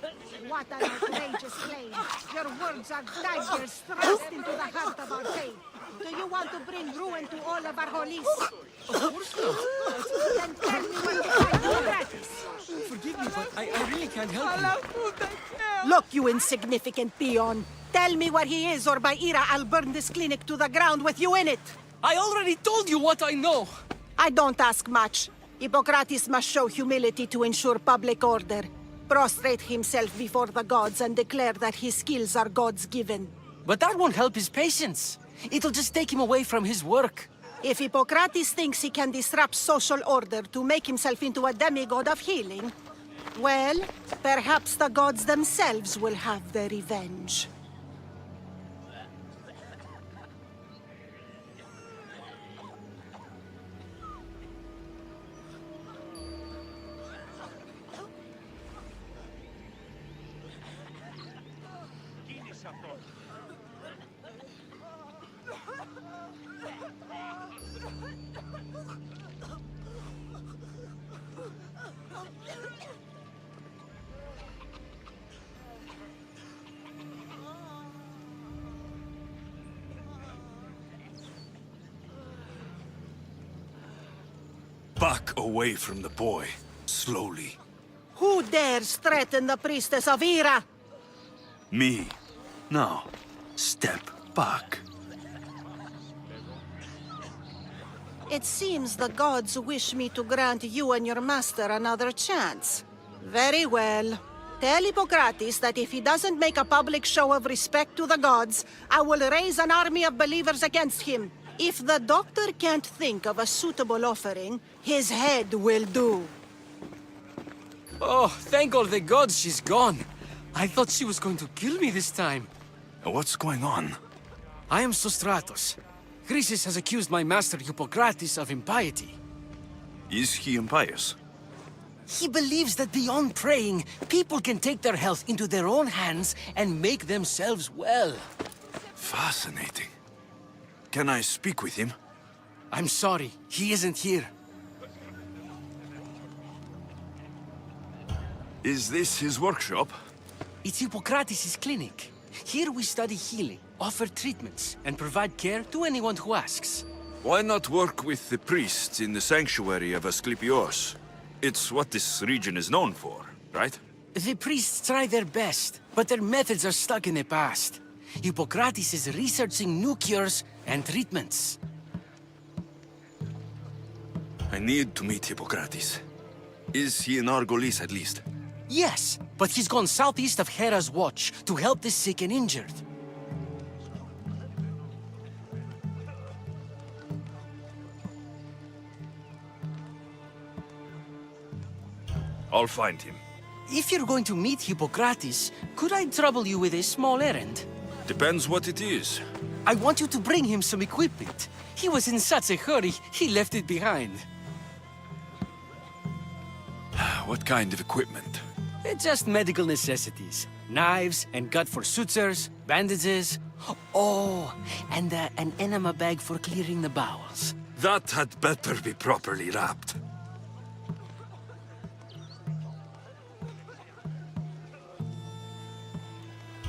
What an outrageous claim. Your words are daggers thrust into the heart of our faith. Do you want to bring ruin to all of our holies? Then tell me what you find Hippocrates. Forgive me, but I really can't help you. Look, you insignificant peon. Tell me where he is, or by Ira, I'll burn this clinic to the ground with you in it. I already told you what I know. I don't ask much. Hippocrates must show humility to ensure public order. Prostrate himself before the gods and declare that his skills are God's given. But that won't help his patients. It'll just take him away from his work. If Hippocrates thinks he can disrupt social order to make himself into a demigod of healing, well, perhaps the gods themselves will have their revenge. Back away from the boy, slowly. Who dares threaten the priestess of Ira? Me. Now, step back. It seems the gods wish me to grant you and your master another chance. Very well. Tell Hippocrates that if he doesn't make a public show of respect to the gods, I will raise an army of believers against him. If the doctor can't think of a suitable offering, his head will do. Oh, thank all the gods she's gone. I thought she was going to kill me this time. What's going on? I am Sostratos. Chrysis has accused my master Hippocrates of impiety. Is he impious? He believes that beyond praying, people can take their health into their own hands and make themselves well. Fascinating. Can I speak with him? I'm sorry, he isn't here. Is this his workshop? It's Hippocrates' clinic. Here we study healing, offer treatments, and provide care to anyone who asks. Why not work with the priests in the sanctuary of Asclepios? It's what this region is known for, right? The priests try their best, but their methods are stuck in the past. Hippocrates is researching new cures and treatments. I need to meet Hippocrates. Is he in Argolis at least? Yes, but he's gone southeast of Hera's Watch to help the sick and injured. I'll find him. If you're going to meet Hippocrates, could I trouble you with a small errand? Depends what it is. I want you to bring him some equipment. He was in such a hurry, he left it behind. What kind of equipment? Just medical necessities. Knives and gut for sutures, bandages. Oh, and an enema bag for clearing the bowels. That had better be properly wrapped.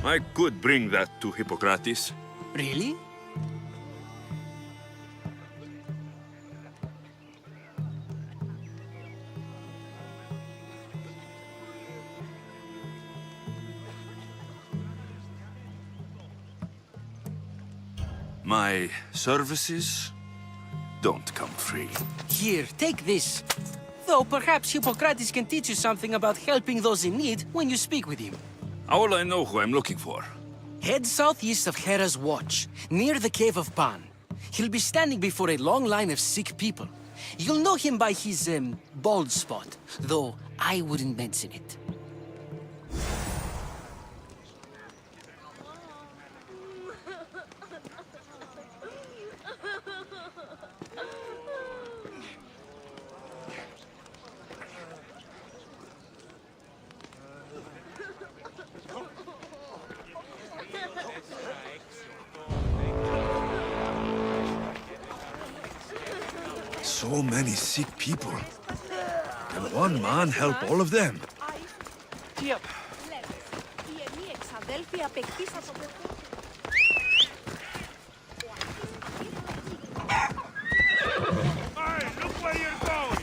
I could bring that to Hippocrates. Really? My services don't come free. Here, take this. Though perhaps Hippocrates can teach you something about helping those in need when you speak with him. How will I know who I'm looking for? Head southeast of Hera's Watch, near the Cave of Pan. He'll be standing before a long line of sick people. You'll know him by his, bald spot, though I wouldn't mention it. So many sick people. Can one man help all of them? Hey, look where you're going!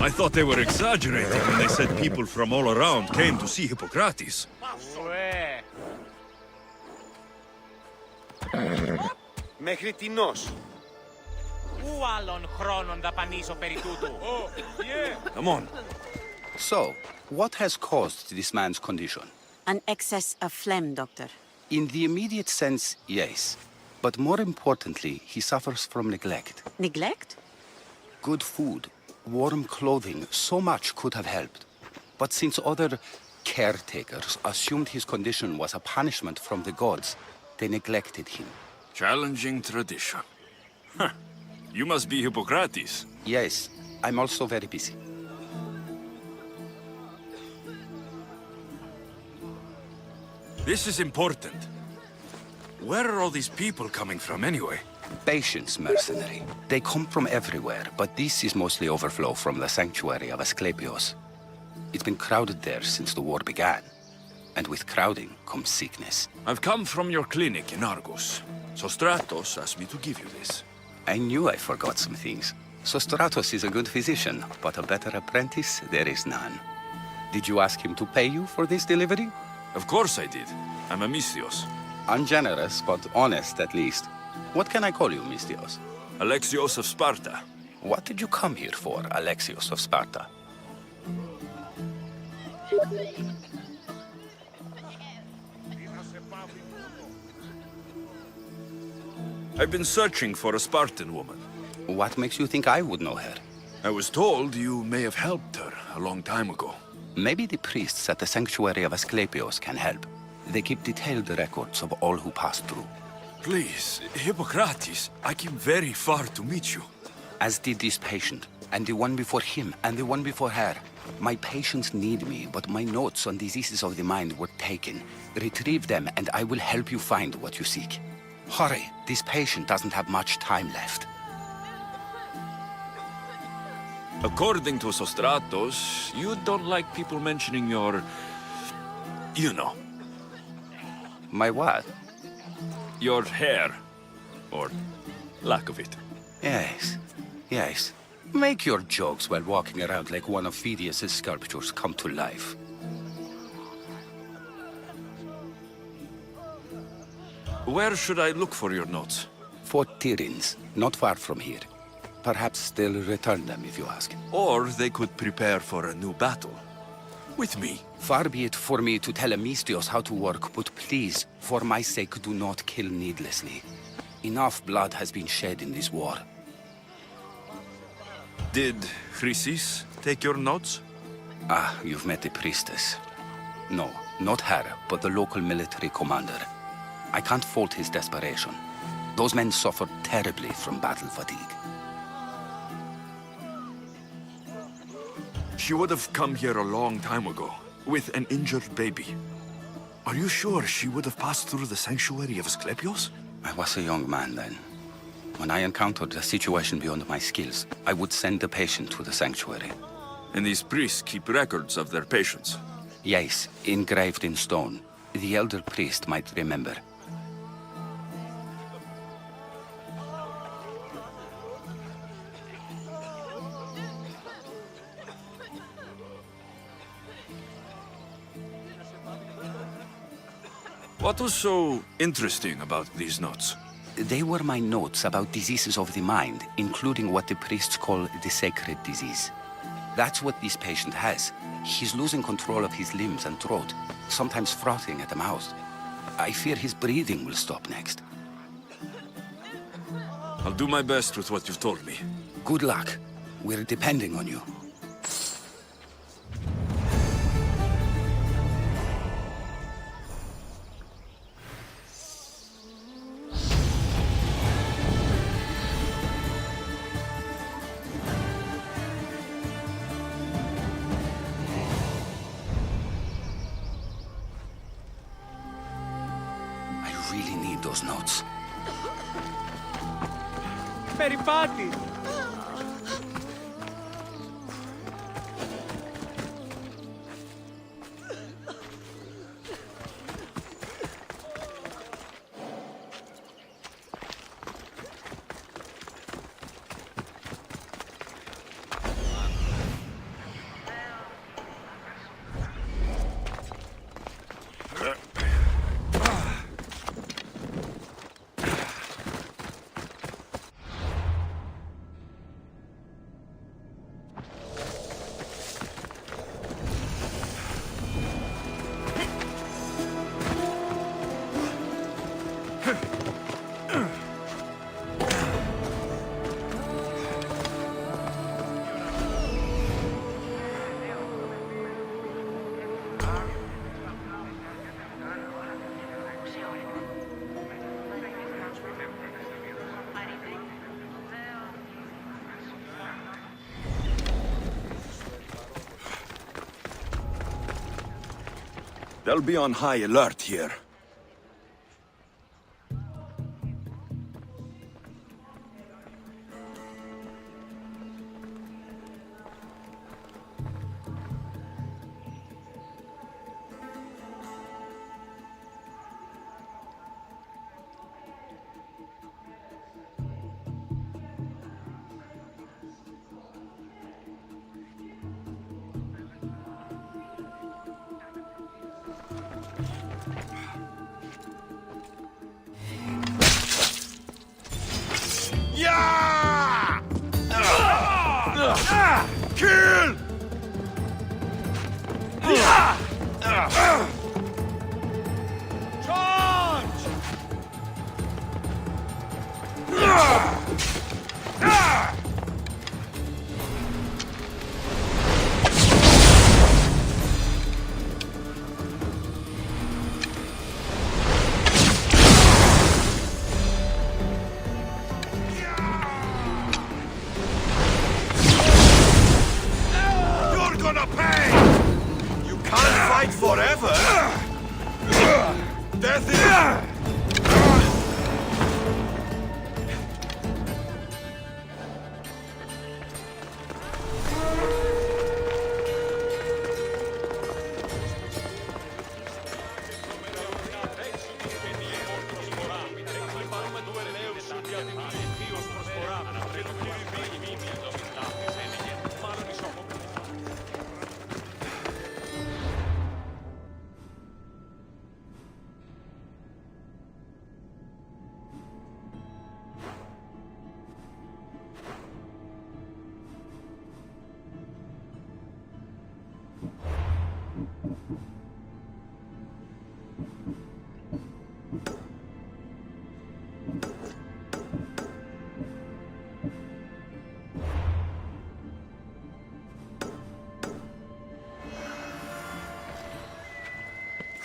I thought they were exaggerating when they said people from all around came to see Hippocrates. Μέχρι τινός. Πού άλλον χρόνον δαπανίσω περί τούτου. Come on. So, what has caused this man's condition? An excess of phlegm, Doctor. In the immediate sense, yes. But more importantly, he suffers from neglect. Neglect? Good food, warm clothing, so much could have helped. But since other caretakers assumed his condition was a punishment from the gods, they neglected him. Challenging tradition. Huh. You must be Hippocrates. Yes, I'm also very busy. This is important. Where are all these people coming from anyway? Patience, mercenary. They come from everywhere, but this is mostly overflow from the sanctuary of Asclepios. It's been crowded there since the war began. And with crowding comes sickness. I've come from your clinic in Argos. Sostratos asked me to give you this. I knew I forgot some things. Sostratos is a good physician, but a better apprentice there is none. Did you ask him to pay you for this delivery? Of course I did. I'm a Mystios. Ungenerous, but honest at least. What can I call you, Mystios? Alexios of Sparta. What did you come here for, Alexios of Sparta? I've been searching for a Spartan woman. What makes you think I would know her? I was told you may have helped her a long time ago. Maybe the priests at the sanctuary of Asclepios can help. They keep detailed records of all who pass through. Please, Hippocrates, I came very far to meet you. As did this patient, and the one before him, and the one before her. My patients need me, but my notes on diseases of the mind were taken. Retrieve them, and I will help you find what you seek. Hurry, this patient doesn't have much time left. According to Sostratos, you don't like people mentioning your... you know. My what? Your hair. Or lack of it. Yes, yes. Make your jokes while walking around like one of Phidias' sculptures come to life. Where should I look for your notes? Fort Tyrins, not far from here. Perhaps they'll return them if you ask. Or they could prepare for a new battle. With me. Far be it for me to tell Amistios how to work, but please, for my sake, do not kill needlessly. Enough blood has been shed in this war. Did Chrysis take your notes? Ah, you've met the priestess. No, not her, but the local military commander. I can't fault his desperation. Those men suffered terribly from battle fatigue. She would have come here a long time ago, with an injured baby. Are you sure she would have passed through the sanctuary of Asclepios? I was a young man then. When I encountered a situation beyond my skills, I would send the patient to the sanctuary. And these priests keep records of their patients? Yes, engraved in stone. The elder priest might remember. What was so interesting about these notes? They were my notes about diseases of the mind, including what the priests call the sacred disease. That's what this patient has. He's losing control of his limbs and throat, sometimes frothing at the mouth. I fear his breathing will stop next. I'll do my best with what you've told me. Good luck. We're depending on you. I really need those notes. Περιπάτη! They'll be on high alert here. Yeah! Kill! Charge! You're gonna pay! You can't fight forever! Death is...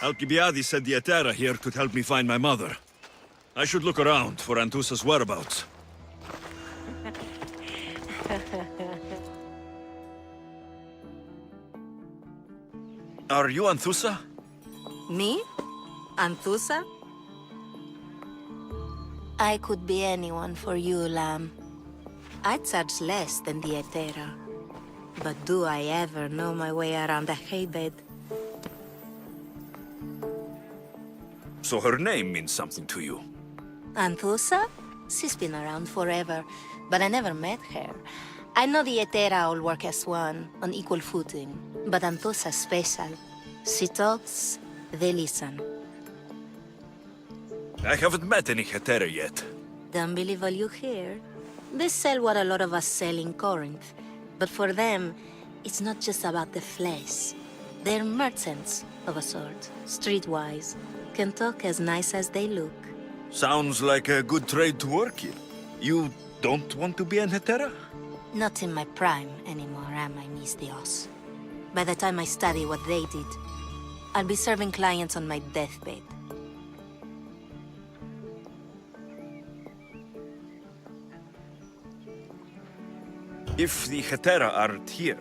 Alcibiades said the Etera here could help me find my mother. I should look around for Anthusa's whereabouts. Are you Anthusa? Me? Anthusa? I could be anyone for you, Lamb. I charge less than the Etera. But do I ever know my way around a haybed? So her name means something to you. Anthusa? She's been around forever, but I never met her. I know the Etera all work as one, on equal footing. But Anthusa's special. She talks, they listen. I haven't met any hetera yet. Don't believe all you hear. They sell what a lot of us sell in Corinth. But for them, it's not just about the flesh. They're merchants of a sort, streetwise. Can talk as nice as they look. Sounds like a good trade to work in. You don't want to be an hetera? Not in my prime anymore, am I, Miss Dios? By the time I study what they did, I'll be serving clients on my deathbed. If the hetera aren't here,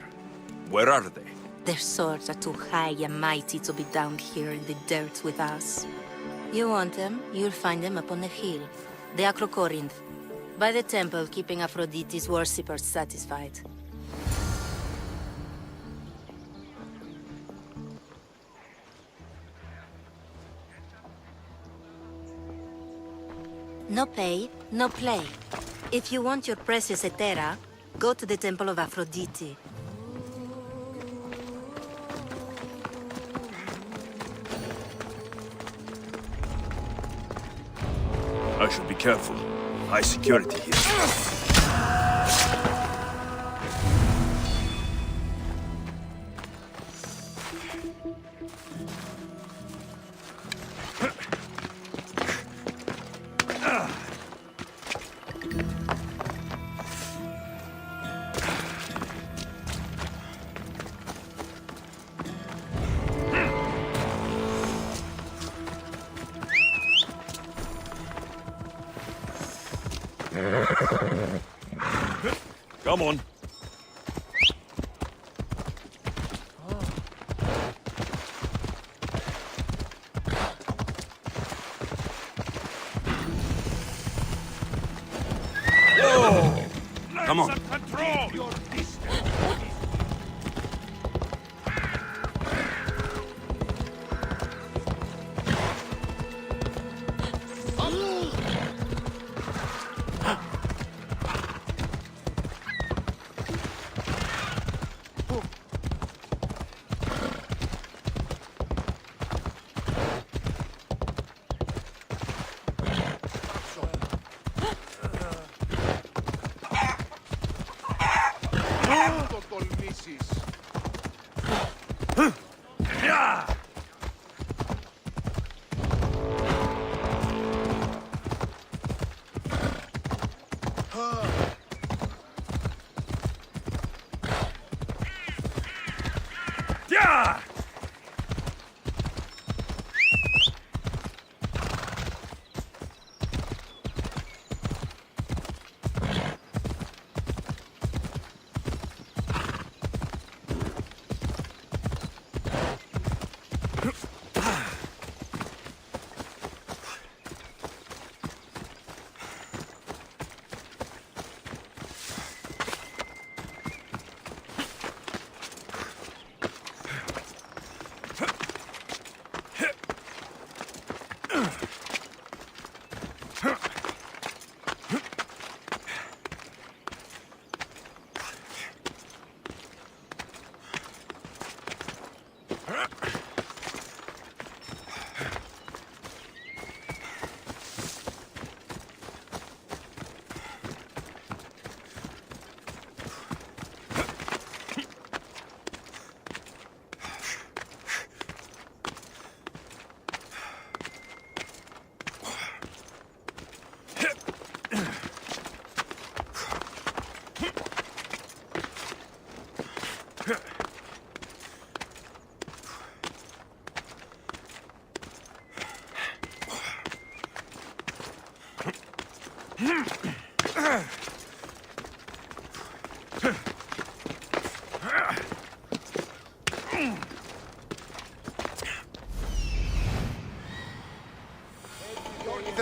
where are they? Their swords are too high and mighty to be down here in the dirt with us. You want them, you'll find them up on the hill. The Acrocorinth. By the temple, keeping Aphrodite's worshippers satisfied. No pay, no play. If you want your precious hetera, go to the temple of Aphrodite. I should be careful. High security here. Come on. Whoa! Come on. Control your distance. Το τολμήσεις.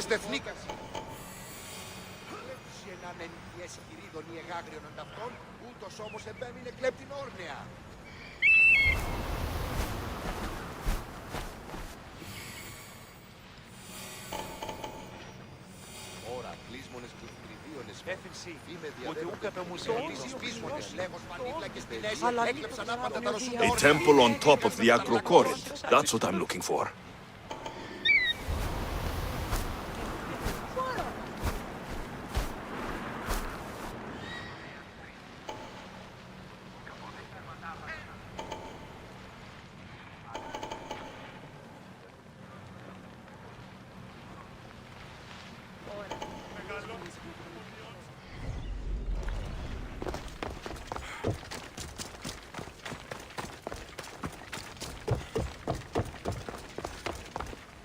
Ήρθες τεθνίκας. Βλέπεις έναν ενδιές κυρίδων ή εγάγριων ανταυτών, ούτως όμως εμπέμεινε κλέπτην όρνεα. Ωρα, κλείσμονες κλειφτριβίονες, έφυνση, φήμε διαδεύονται, μουσεολίσεις πείσμονες, λέγος πανίβλακες πινές, έκλεψαν άπαντα τα ρωσούντα A temple on top of the Acrocorinth. That's what I'm looking for.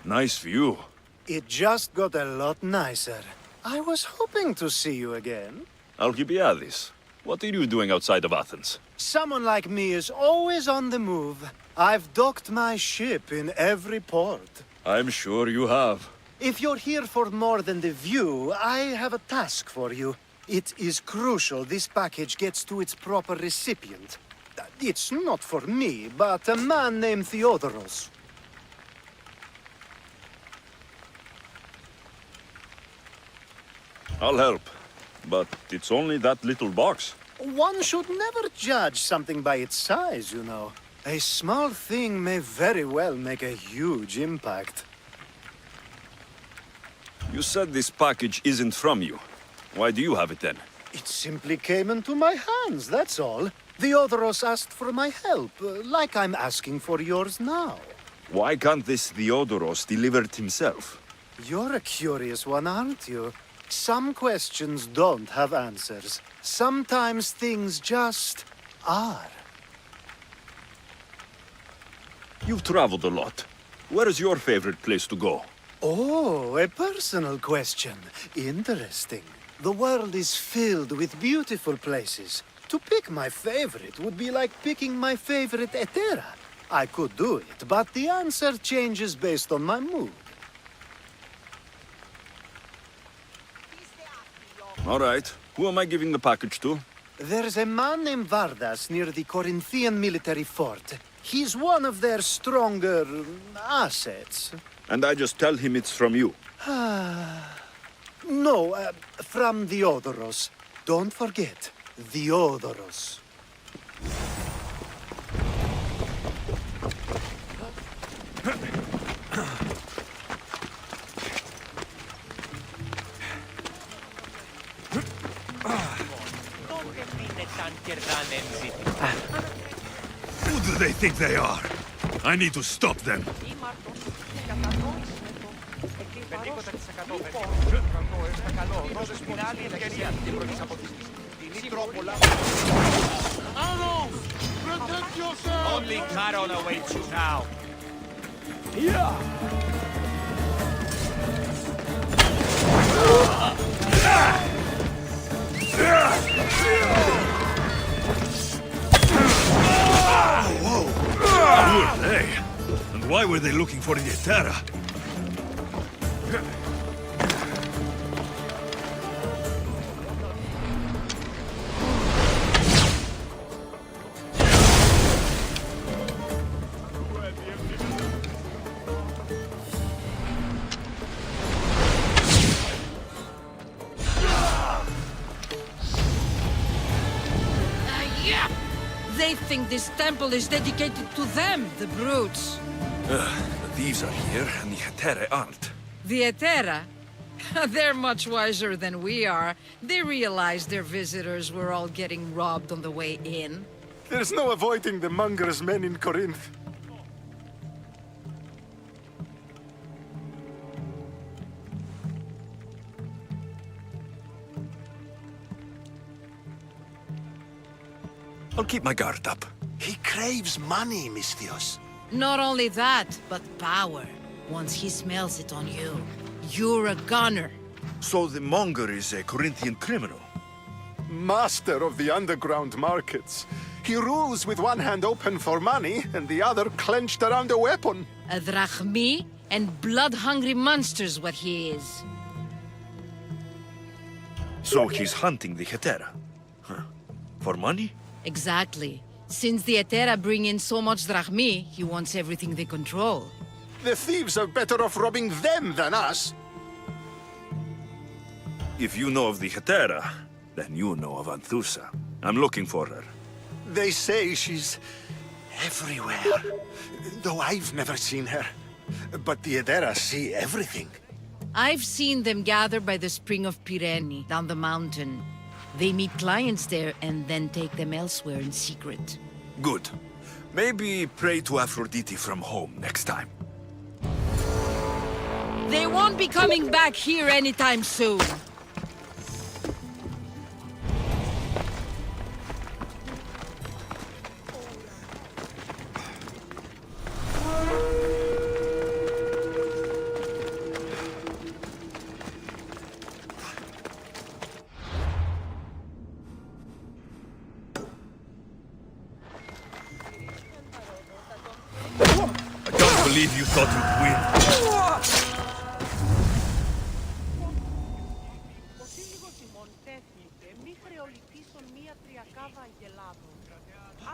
Nice view. It just got a lot nicer. I was hoping to see you again. Alcibiades, what are you doing outside of Athens? Someone like me is always on the move. I've docked my ship in every port. I'm sure you have. If you're here for more than the view, I have a task for you. It is crucial this package gets to its proper recipient. It's not for me, but a man named Theodoros. I'll help. But it's only that little box. One should never judge something by its size, you know. A small thing may very well make a huge impact. You said this package isn't from you. Why do you have it then? It simply came into my hands, that's all. Theodoros asked for my help, like I'm asking for yours now. Why can't this Theodoros deliver it himself? You're a curious one, aren't you? Some questions don't have answers. Sometimes things just are. You've traveled a lot. Where is your favorite place to go? Oh, a personal question. Interesting. The world is filled with beautiful places. To pick my favorite would be like picking my favorite Etera. I could do it, but the answer changes based on my mood. All right. Who am I giving the package to? There's a man named Vardas near the Corinthian military fort. He's one of their stronger assets. And I just tell him it's from you. No, from Theodoros. Don't forget, Theodoros. Who do they think they are? I need to stop them. Protect yourself! Only Charon awaits you now. Whoa! Who are they? And why were they looking for the Etera? They think this temple is dedicated to them, the brutes. The thieves are here, and the Hetera aren't. The Etera? They're much wiser than we are. They realized their visitors were all getting robbed on the way in. There's no avoiding the monger's men in Corinth. I'll keep my guard up. He craves money, Misthios. Not only that, but power. Once he smells it on you, you're a gunner. So the monger is a Corinthian criminal? Master of the underground markets. He rules with one hand open for money and the other clenched around a weapon. A drachmi and blood-hungry monster's what he is. So he's hunting the Hetera? Huh. For money? Exactly. Since the Etera bring in so much drachmi, he wants everything they control. The thieves are better off robbing them than us. If you know of the Hetera, then you know of Anthusa. I'm looking for her. They say she's everywhere, though I've never seen her. But the Edera see everything. I've seen them gather by the spring of Pyrene, down the mountain. They meet clients there and then take them elsewhere in secret. Good. Maybe pray to Aphrodite from home next time. They won't be coming back here anytime soon. believe you thought you'd win. Ο σύζυγος ημών τέθνηκε μη χρεοληπτήσον μία τριακάδα αγελάδων.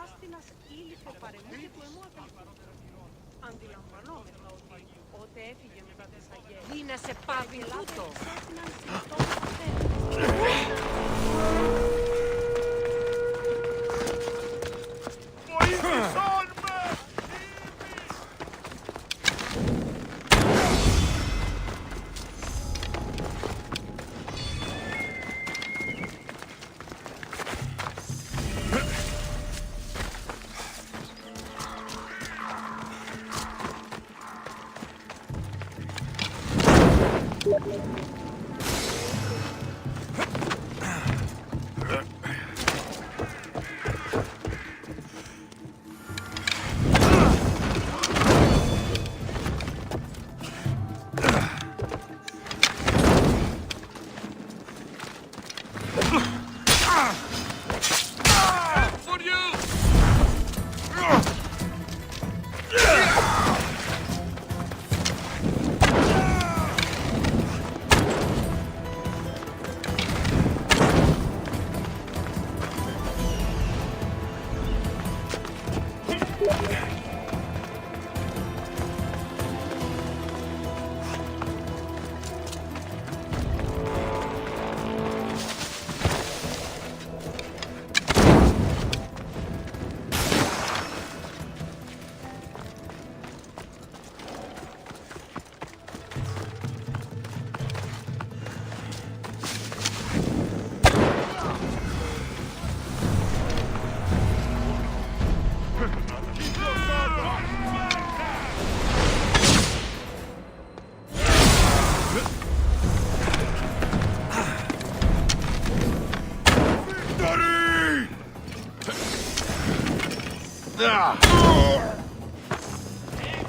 Άστινας ήλθε παρεμούχε του εμού αδελφού. Αντιλαμβανόμεθα ότι ότε έφυγε μετά τις αγέλες. Δίνασε πάβει τούτο. Άστιναν συμπτώμες αφαίρεσης.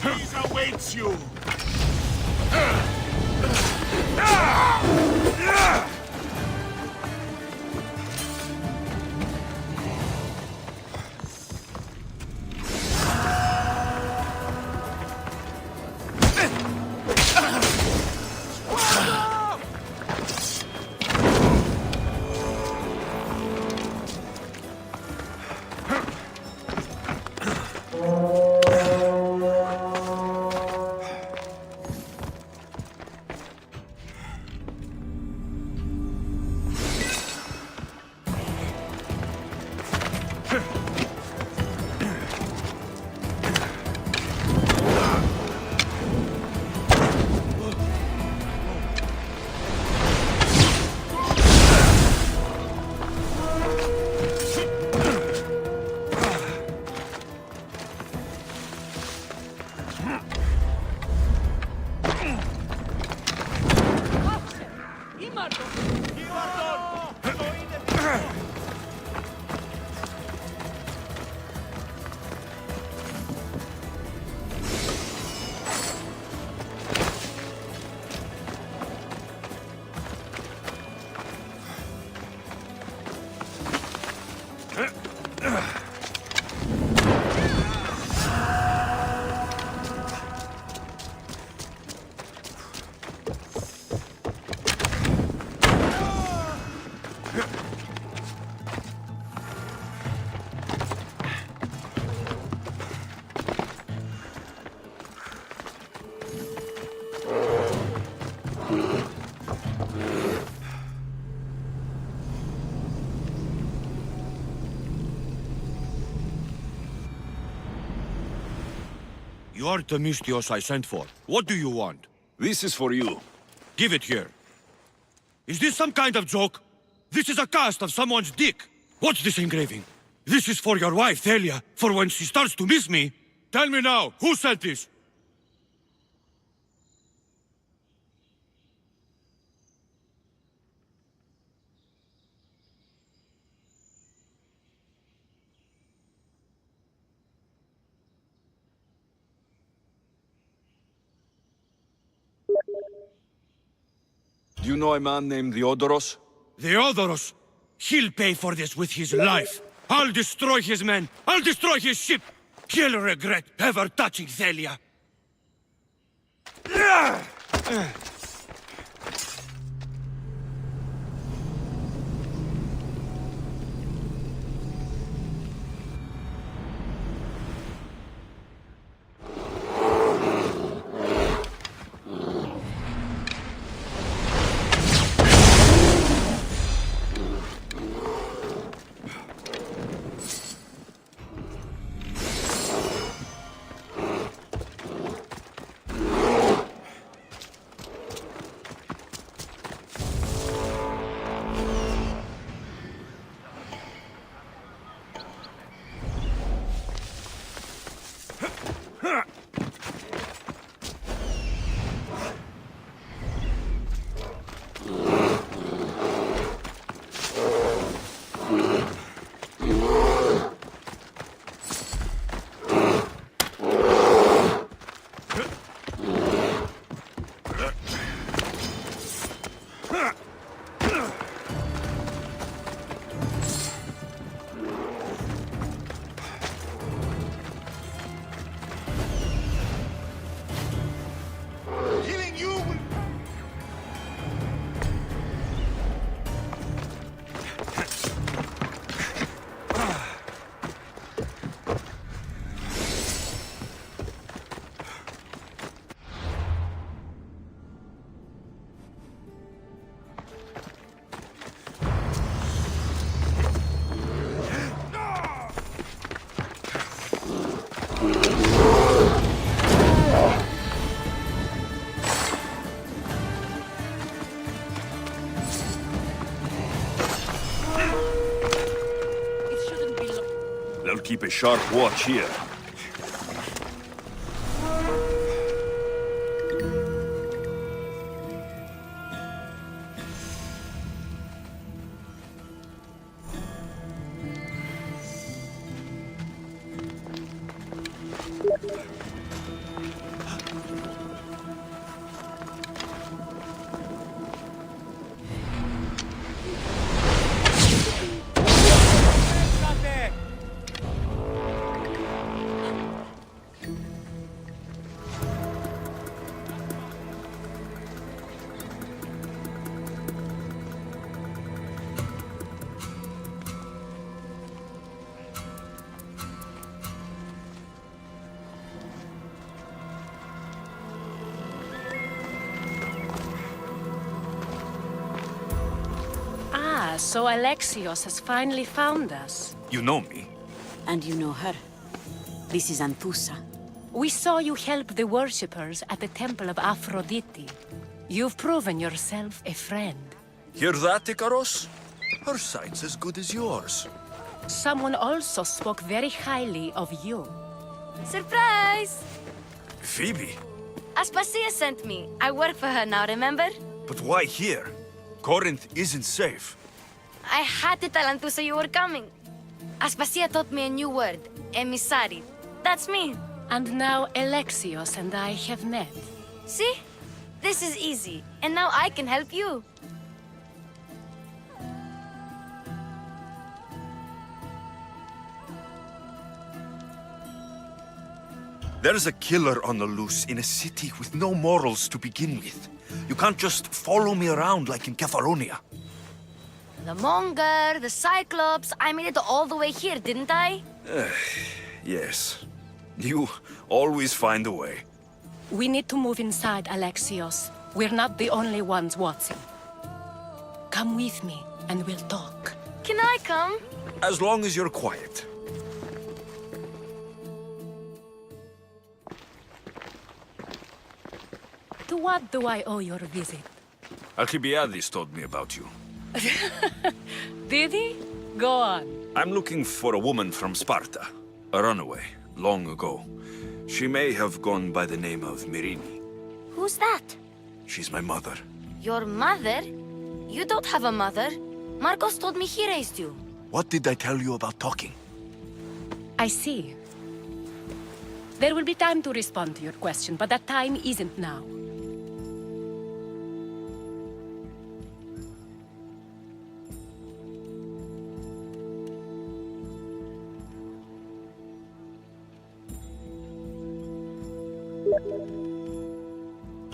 Peace awaits you! You are the Mystios I sent for. What do you want? This is for you. Give it here. Is this some kind of joke? This is a cast of someone's dick. What's this engraving? This is for your wife, Thalia, for when she starts to miss me. Tell me now, who sent this? Do you know a man named Theodoros? Theodoros? He'll pay for this with his life. I'll destroy his men. I'll destroy his ship. He'll regret ever touching Thalia. I'll keep a sharp watch here. So Alexios has finally found us. You know me. And you know her. This is Anthusa. We saw you help the worshippers at the temple of Aphrodite. You've proven yourself a friend. Hear that, Ikaros? Her sight's as good as yours. Someone also spoke very highly of you. Surprise! Phoebe? Aspasia sent me. I work for her now, remember? But why here? Corinth isn't safe. I had to tell Anthusa you were coming. Aspasia taught me a new word, emissary. That's me. And now Alexios and I have met. See? This is easy. And now I can help you. There's a killer on the loose in a city with no morals to begin with. You can't just follow me around like in Kepharonia. The Monger, the Cyclops, I made it all the way here, didn't I? Yes. You always find a way. We need to move inside, Alexios. We're not the only ones watching. Come with me, and we'll talk. Can I come? As long as you're quiet. To what do I owe your visit? Alcibiades told me about you. Did he? Go on. I'm looking for a woman from Sparta. A runaway, long ago. She may have gone by the name of Myrine. Who's that? She's my mother. Your mother? You don't have a mother. Marcos told me he raised you. What did I tell you about talking? I see. There will be time to respond to your question, but that time isn't now.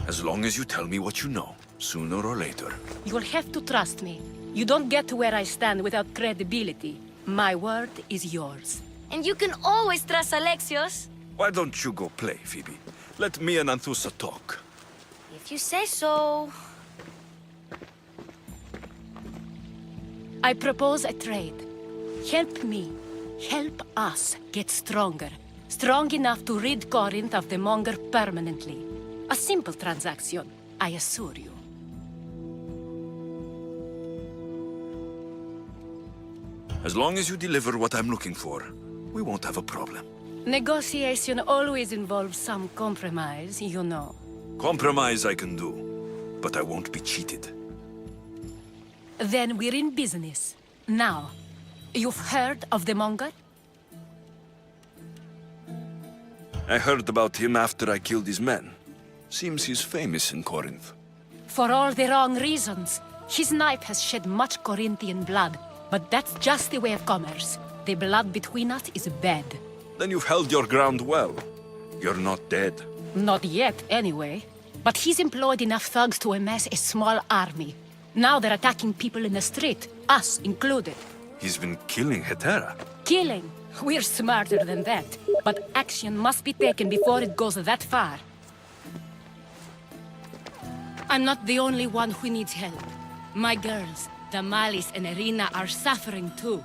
As long as you tell me what you know, sooner or later. You'll have to trust me. You don't get to where I stand without credibility. My word is yours. And you can always trust Alexios. Why don't you go play, Phoebe? Let me and Anthusa talk. If you say so. I propose a trade. Help me. Help us get stronger. Strong enough to rid Corinth of the monger permanently. A simple transaction, I assure you. As long as you deliver what I'm looking for, we won't have a problem. Negotiation always involves some compromise, you know. Compromise I can do, but I won't be cheated. Then we're in business. Now, you've heard of the monger? I heard about him after I killed his men. Seems he's famous in Corinth. For all the wrong reasons. His knife has shed much Corinthian blood, but that's just the way of commerce. The blood between us is bad. Then you've held your ground well. You're not dead. Not yet, anyway. But he's employed enough thugs to amass a small army. Now they're attacking people in the street, us included. He's been killing Hetera. Killing? We're smarter than that. But action must be taken before it goes that far. I'm not the only one who needs help. My girls, Damalis and Irina, are suffering too.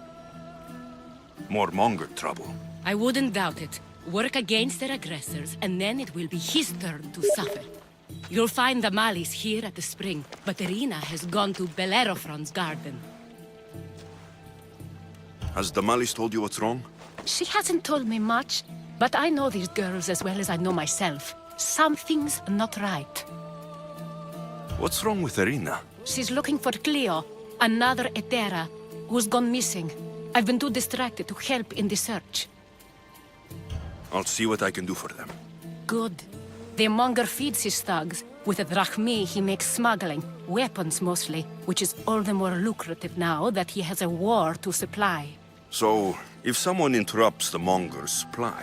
More monger trouble. I wouldn't doubt it. Work against their aggressors, and then it will be his turn to suffer. You'll find Damalis here at the spring, but Irina has gone to Bellerophon's garden. Has Damalis told you what's wrong? She hasn't told me much, but I know these girls as well as I know myself. Something's not right. What's wrong with Irina? She's looking for Cleo, another Hetera, who's gone missing. I've been too distracted to help in the search. I'll see what I can do for them. Good. The monger feeds his thugs. With the drachmi, he makes smuggling, weapons mostly, which is all the more lucrative now that he has a war to supply. So, if someone interrupts the monger's supply,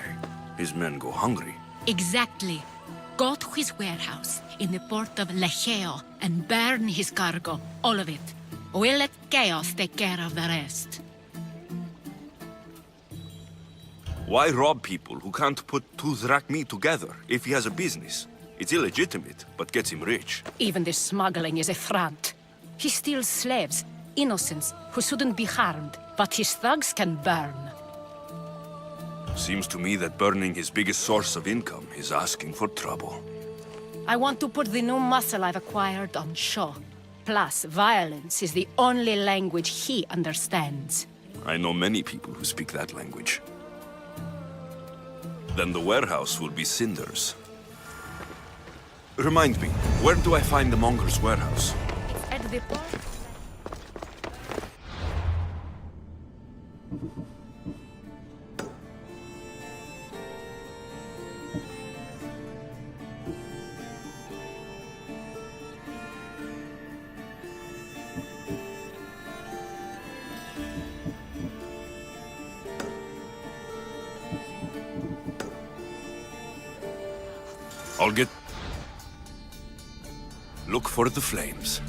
his men go hungry. Exactly. Go to his warehouse in the port of Lecheo and burn his cargo, all of it. We'll let chaos take care of the rest. Why rob people who can't put two drachmi together if he has a business? It's illegitimate, but gets him rich. Even the smuggling is a front. He steals slaves, innocents, who shouldn't be harmed, but his thugs can burn. Seems to me that burning his biggest source of income is asking for trouble. I want to put the new muscle I've acquired on show. Plus, violence is the only language he understands. I know many people who speak that language. Then the warehouse will be cinders. Remind me, where do I find the monger's warehouse? It's at the port. I'll get... Look for the flames.